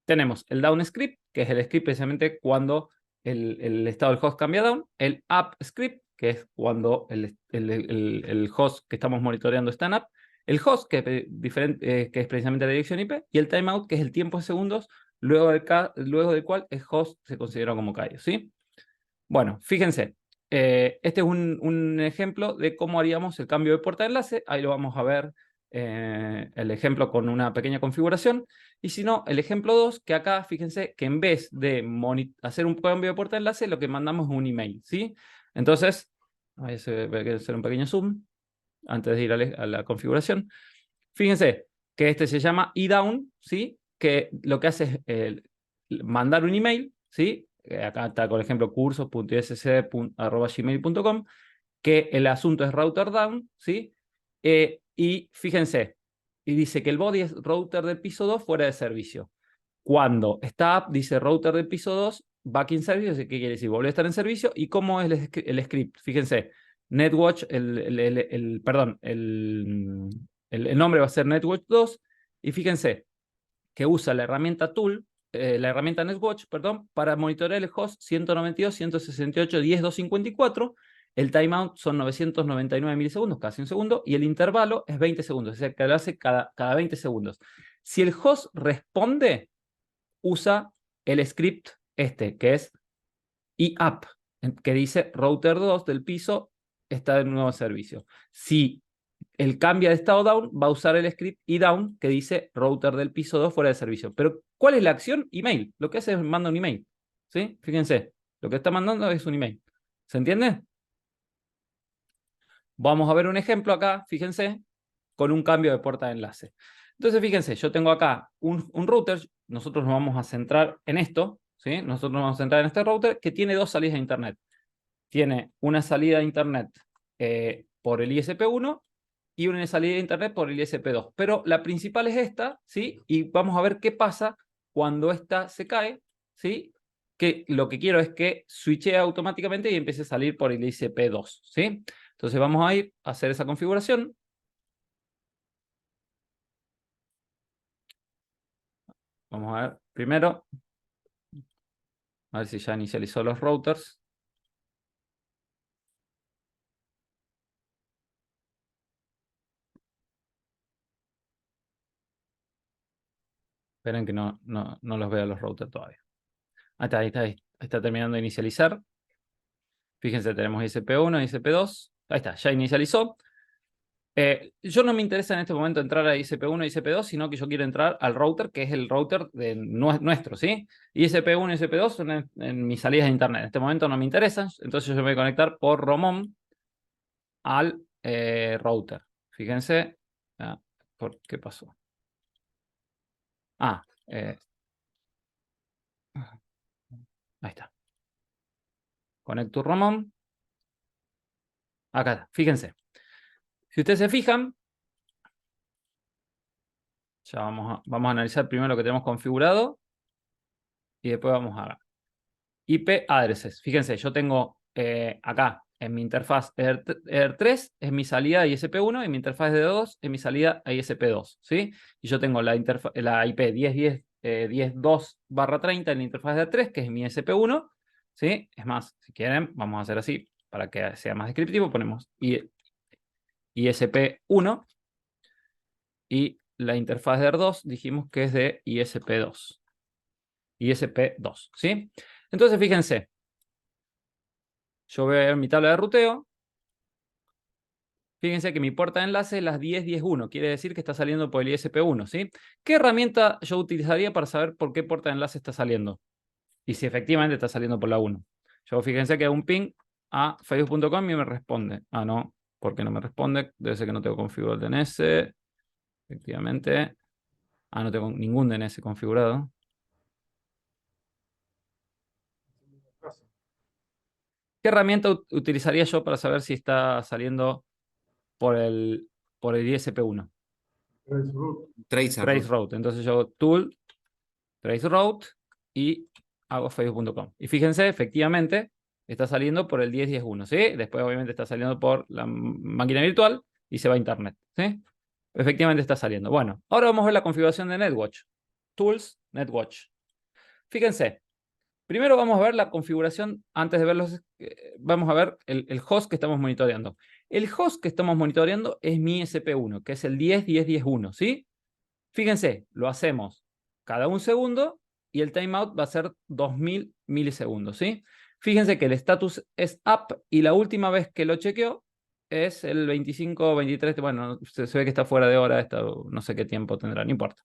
Tenemos el down script, que es el script precisamente cuando el estado del host cambia down, el up script, que es cuando el host que estamos monitoreando está en up, el host, que es precisamente la dirección IP, y el timeout, que es el tiempo de segundos luego del cual el host se considera como caído, ¿sí? Bueno, fíjense, este es un ejemplo de cómo haríamos el cambio de puerta de enlace. Ahí lo vamos a ver, el ejemplo con una pequeña configuración. Y si no, el ejemplo 2, que acá, fíjense, que en vez de hacer un cambio de puerta de enlace, lo que mandamos es un email, ¿sí? Entonces, voy a hacer un pequeño zoom antes de ir a la configuración. Fíjense que este se llama eDown, ¿sí? Que lo que hace es mandar un email, ¿sí? Acá está, por ejemplo, cursos.isc@gmail.com, que el asunto es router down, ¿sí? Y fíjense, y dice que el body es router del piso 2 fuera de servicio. Cuando está up, dice router del piso 2, back in service, ¿qué quiere decir? Volver a estar en servicio. ¿Y cómo es el script? Fíjense, NetWatch, perdón, el nombre va a ser NetWatch 2, y fíjense que usa la herramienta Tool, la herramienta NetWatch, perdón, para monitorear el host 192.168.10.254. El timeout son 999 milisegundos, casi un segundo, y el intervalo es 20 segundos, es decir, que lo hace cada 20 segundos. Si el host responde, usa el script que es EAP, que dice router 2 del piso está en un nuevo servicio. Si el cambia de estado down, va a usar el script EDown, que dice router del piso 2 fuera de servicio. Pero, ¿cuál es la acción? Email. Lo que hace es manda un email. ¿Sí? Fíjense, lo que está mandando es un email. ¿Se entiende? Vamos a ver un ejemplo acá, fíjense, con un cambio de puerta de enlace. Entonces, fíjense, yo tengo acá un router, nosotros nos vamos a centrar en esto, ¿sí? Nosotros nos vamos a centrar en este router que tiene dos salidas de internet. Tiene una salida de internet por el ISP1 y una salida de internet por el ISP2. Pero la principal es esta, ¿sí? Y vamos a ver qué pasa cuando esta se cae, ¿sí? Que lo que quiero es que switche automáticamente y empiece a salir por el ISP2, ¿sí? Entonces vamos a ir a hacer esa configuración. Vamos a ver primero. A ver si ya inicializó los routers. Esperen que no los veo los routers todavía. Ahí está terminando de inicializar. Fíjense, tenemos ISP1, ISP2. Ahí está, ya inicializó. Yo no me interesa en este momento entrar a ISP1 y ISP2, sino que yo quiero entrar al router, que es el router de nuestro, ¿sí? ISP1 y ISP2 son en mis salidas de internet. En este momento no me interesan, entonces yo me voy a conectar por Romon al router. Fíjense, ¿por qué pasó? Ahí está. Conecto Romon. Acá está, fíjense. Si ustedes se fijan, ya vamos a analizar primero lo que tenemos configurado y después vamos a IP addresses. Fíjense, yo tengo acá en mi interfaz ER3 es mi salida a ISP1 y mi interfaz de 2 es mi salida a ISP2, ¿sí? Y yo tengo la IP 10.10.10.2/30 en la interfaz de ER3, que es mi ISP1, ¿sí? Es más, si quieren, vamos a hacer así para que sea más descriptivo, ponemos ISP1 y la interfaz de ER2 dijimos que es de ISP2. ISP2, ¿sí? Entonces, fíjense. Yo voy a ver mi tabla de ruteo. Fíjense que mi puerta de enlace es las 10.10.1. Quiere decir que está saliendo por el ISP1, ¿sí? ¿Qué herramienta yo utilizaría para saber por qué puerta de enlace está saliendo? Y si efectivamente está saliendo por la 1. Yo fíjense que hago un ping a facebook.com y me responde. No. ¿Por qué no me responde? Debe ser que no tengo configurado el DNS. Efectivamente. No tengo ningún DNS configurado. ¿Qué herramienta utilizaría yo para saber si está saliendo por el ISP1? Traceroute. Entonces yo hago tool, traceroute y hago facebook.com. Y fíjense, efectivamente, está saliendo por el 10.10.1, ¿sí? Después obviamente está saliendo por la máquina virtual y se va a internet, ¿sí? Efectivamente está saliendo. Bueno, ahora vamos a ver la configuración de NetWatch. Tools, NetWatch. Fíjense. Primero vamos a ver la configuración, antes de verlos, vamos a ver el host que estamos monitoreando. El host que estamos monitoreando es mi ISP1, que es el 10.10.10.1, ¿sí? Fíjense, lo hacemos cada un segundo y el timeout va a ser 2000 milisegundos, ¿sí? Fíjense que el status es up y la última vez que lo chequeó es el 25, 23, bueno, se ve que está fuera de hora, no sé qué tiempo tendrá, no importa.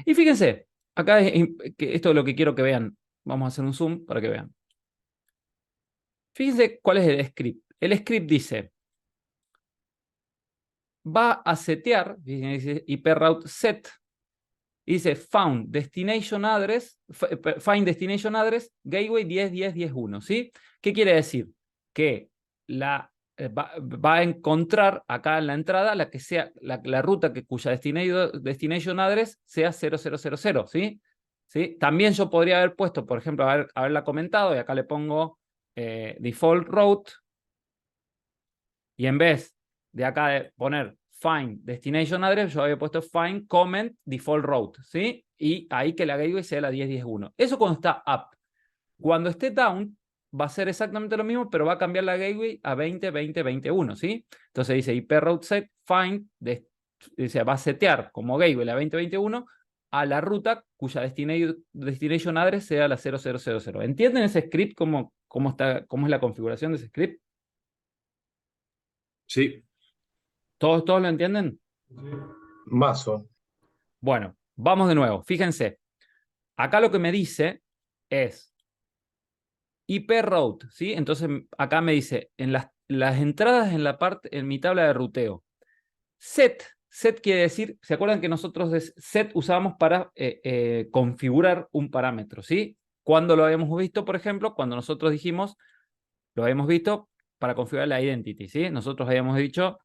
Y fíjense, acá que esto es lo que quiero que vean. Vamos a hacer un zoom para que vean. Fíjense cuál es el script. El script dice, va a setear, dice IP route set, y dice find destination address gateway 10.10.10.1, ¿sí? ¿Qué quiere decir? Que va a encontrar acá en la entrada la que sea la ruta cuya destination address sea 0000, ¿sí? ¿Sí? También yo podría haber puesto, por ejemplo, haberla comentado, y acá le pongo default route, y en vez de acá de poner find destination address, yo había puesto find comment default route, ¿sí? y ahí que la gateway sea la 10.10.1. Eso cuando está up. Cuando esté down, va a ser exactamente lo mismo, pero va a cambiar la gateway a 20.20.21, ¿sí? Entonces dice IP route set find, dice, va a setear como gateway la 20.21 a la ruta cuya destination address sea la 0000. ¿Entienden ese script? ¿Cómo es la configuración de ese script? Sí, ¿Todos lo entienden? mazo. Bueno, vamos de nuevo. Fíjense. Acá lo que me dice es IP route, ¿sí? Entonces acá me dice, en las entradas en mi tabla de ruteo, set quiere decir, ¿se acuerdan que nosotros de set usábamos para configurar un parámetro, ¿sí? ¿Cuándo lo habíamos visto, por ejemplo? Cuando nosotros dijimos, lo habíamos visto para configurar la identity, ¿sí? Nosotros habíamos dicho,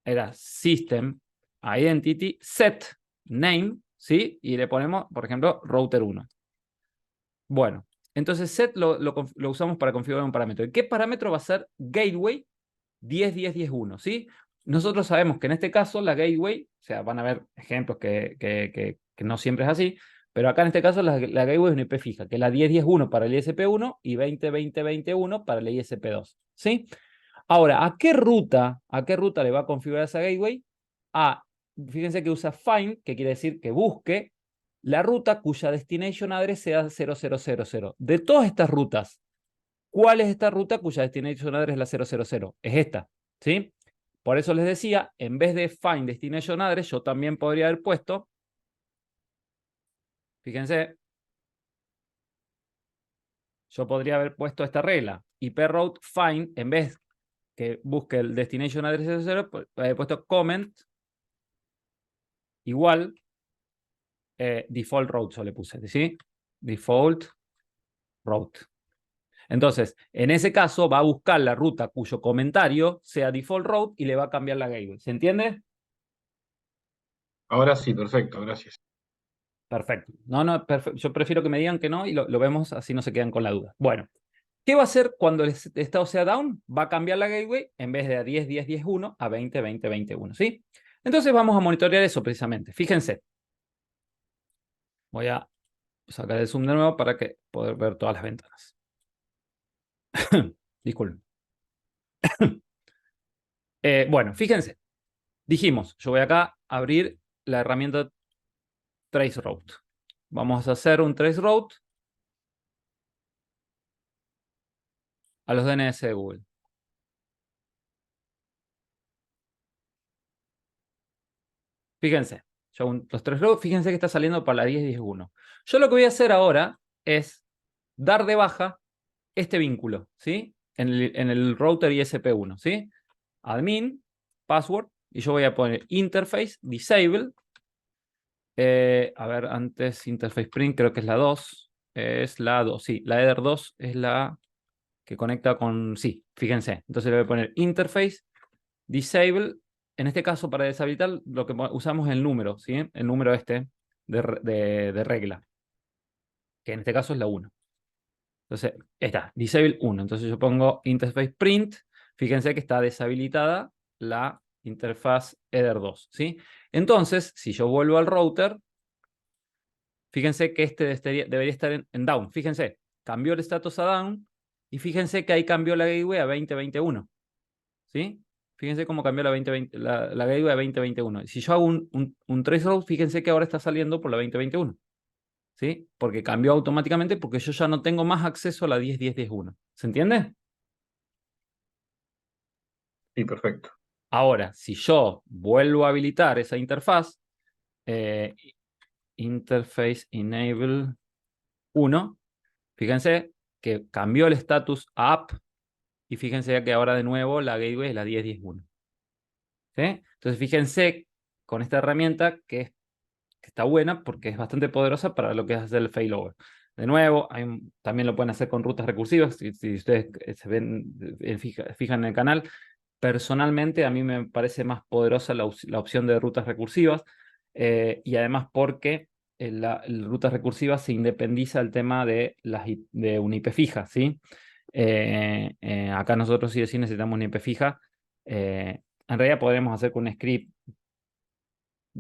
era system identity set name, ¿sí? Y le ponemos, por ejemplo, router 1. Bueno, entonces set lo usamos para configurar un parámetro. ¿Y qué parámetro va a ser gateway 10.10.10.1? ¿Sí? Nosotros sabemos que en este caso la gateway, o sea, van a haber ejemplos que no siempre es así, pero acá en este caso la gateway es una IP fija, que es la 10.10.1 para el ISP1 y 20.20.21 para el ISP2. ¿Sí? Ahora, ¿a qué ruta le va a configurar esa gateway? Fíjense que usa find, que quiere decir que busque la ruta cuya destination address sea 0000. De todas estas rutas, ¿cuál es esta ruta cuya destination address es la 000? Es esta, ¿sí? Por eso les decía, en vez de find destination address, yo también podría haber puesto, fíjense, yo podría haber puesto esta regla, IP route find, en vez que busque el destination address 00, he puesto comment igual default route, yo le puse, ¿sí? Default route. Entonces, en ese caso va a buscar la ruta cuyo comentario sea default route y le va a cambiar la gateway. ¿Se entiende? Ahora sí, perfecto, gracias. Perfecto. No, perfecto. Yo prefiero que me digan que no y lo vemos, así no se quedan con la duda. Bueno, ¿qué va a hacer cuando el estado sea down? Va a cambiar la gateway en vez de a 10.10.10.1 a 20.20.21, ¿sí? Entonces vamos a monitorear eso precisamente. Fíjense. Voy a sacar el zoom de nuevo para que poder ver todas las ventanas. Disculpen. Bueno, fíjense. Dijimos, yo voy acá a abrir la herramienta traceroute. Vamos a hacer un traceroute a los DNS de Google. Fíjense, los traceroutes, fíjense que está saliendo para la 10.10.1. Yo lo que voy a hacer ahora es dar de baja este vínculo, ¿sí? En el router ISP1, ¿sí? Admin, password, y yo voy a poner interface, disable. A ver, antes interface print, creo que es la 2. Es la 2, sí. La header 2 es la que conecta con... Sí, fíjense. Entonces le voy a poner interface, disable. En este caso, para deshabilitar, lo que usamos es el número, ¿sí? El número este de regla. Que en este caso es la 1. Entonces, está, disable 1. Entonces yo pongo interface print. Fíjense que está deshabilitada la interfaz header 2, ¿sí? Entonces, si yo vuelvo al router, fíjense que este debería estar en down. Fíjense, cambió el status a down y fíjense que ahí cambió la gateway a 20.21. ¿Sí? Fíjense cómo cambió la gateway a 20.21. Si yo hago un traceroute, fíjense que ahora está saliendo por la 20.21. ¿Sí? Porque cambió automáticamente porque yo ya no tengo más acceso a la 10.10.10.1. ¿Se entiende? Sí, perfecto. Ahora, si yo vuelvo a habilitar esa interfaz, interface enable 1, fíjense que cambió el status a up y fíjense que ahora de nuevo la gateway es la 10.10.1. ¿Sí? Entonces fíjense con esta herramienta que está buena porque es bastante poderosa para lo que es hacer el failover. De nuevo, también lo pueden hacer con rutas recursivas. Si ustedes fijan en el canal, personalmente a mí me parece más poderosa la opción de rutas recursivas y además porque la ruta recursiva se independiza del tema de una IP fija, ¿sí? Acá nosotros sí necesitamos una IP fija. En realidad podremos hacer con un script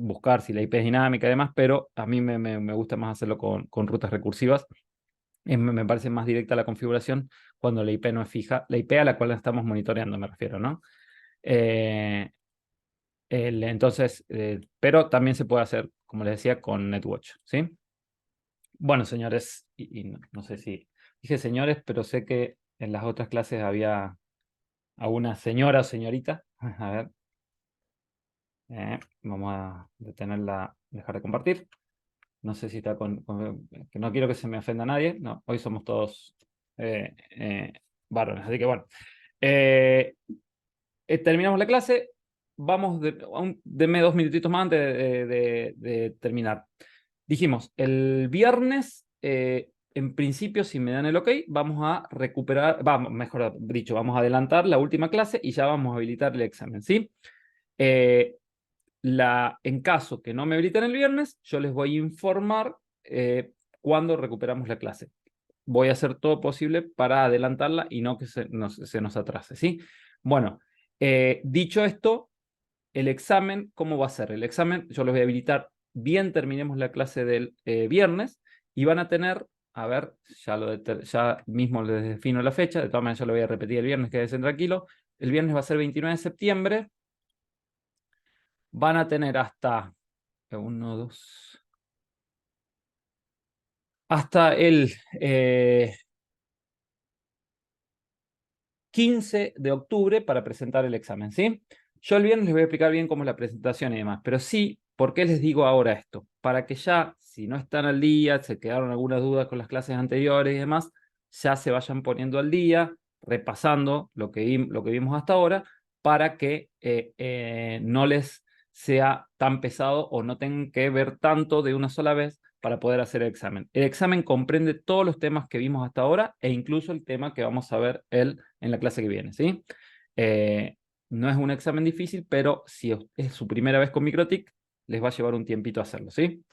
buscar si la IP es dinámica y demás, pero a mí me gusta más hacerlo con rutas recursivas. Me parece más directa la configuración cuando la IP no es fija, la IP a la cual estamos monitoreando, me refiero, ¿no? Entonces, pero también se puede hacer, como les decía, con NetWatch, ¿sí? Bueno, señores, y no sé si dije señores, pero sé que en las otras clases había alguna señora o señorita. A ver. Vamos a detenerla, dejar de compartir. No sé si está que no quiero que se me ofenda a nadie. No, hoy somos todos varones, así que bueno. Terminamos la clase. Vamos, denme 2 minutitos más antes de terminar. Dijimos, el viernes, en principio, si me dan el ok, vamos a recuperar, mejor dicho, vamos a adelantar la última clase y ya vamos a habilitar el examen, ¿sí? En caso que no me habiliten el viernes, yo les voy a informar cuando recuperamos la clase. Voy a hacer todo posible para adelantarla y no que se nos atrase, ¿sí? Bueno, dicho esto, el examen, ¿cómo va a ser? El examen yo los voy a habilitar bien terminemos la clase del viernes y van a tener, a ver, ya mismo les defino la fecha, de todas maneras yo lo voy a repetir el viernes, quédense tranquilo. El viernes va a ser 29 de septiembre. Van a tener hasta 1, 2, hasta el 15 de octubre para presentar el examen, ¿sí? Yo el viernes les voy a explicar bien cómo es la presentación y demás, pero sí, ¿por qué les digo ahora esto? Para que ya, si no están al día, se quedaron algunas dudas con las clases anteriores y demás, ya se vayan poniendo al día, repasando lo que vimos hasta ahora, para que no les sea tan pesado o no tengan que ver tanto de una sola vez para poder hacer el examen. El examen comprende todos los temas que vimos hasta ahora e incluso el tema que vamos a ver en la clase que viene, ¿sí? No es un examen difícil, pero si es su primera vez con Microtik, les va a llevar un tiempito hacerlo, ¿sí?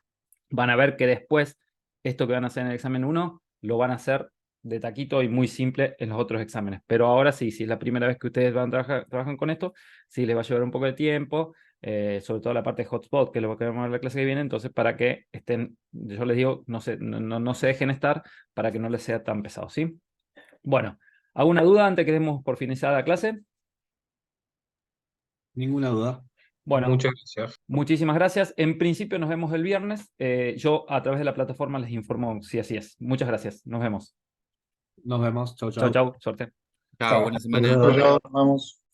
Van a ver que después, esto que van a hacer en el examen 1, lo van a hacer de taquito y muy simple en los otros exámenes. Pero ahora sí, si es la primera vez que ustedes trabajan con esto, sí les va a llevar un poco de tiempo, sobre todo la parte de hotspot, que es lo que vamos a ver en la clase que viene, entonces para que estén, yo les digo, no se dejen estar para que no les sea tan pesado, ¿sí? Bueno, ¿alguna duda antes que demos por finalizada la clase? Ninguna duda. Bueno, Muchas gracias. muchísimas gracias. En principio nos vemos el viernes. Yo a través de la plataforma les informo si así es. Muchas gracias. Nos vemos. Nos vemos. Chau, Chau, chau. chau. Suerte. Chao, Chao. buena Hasta semana. luego. Chao, chao, nos vemos.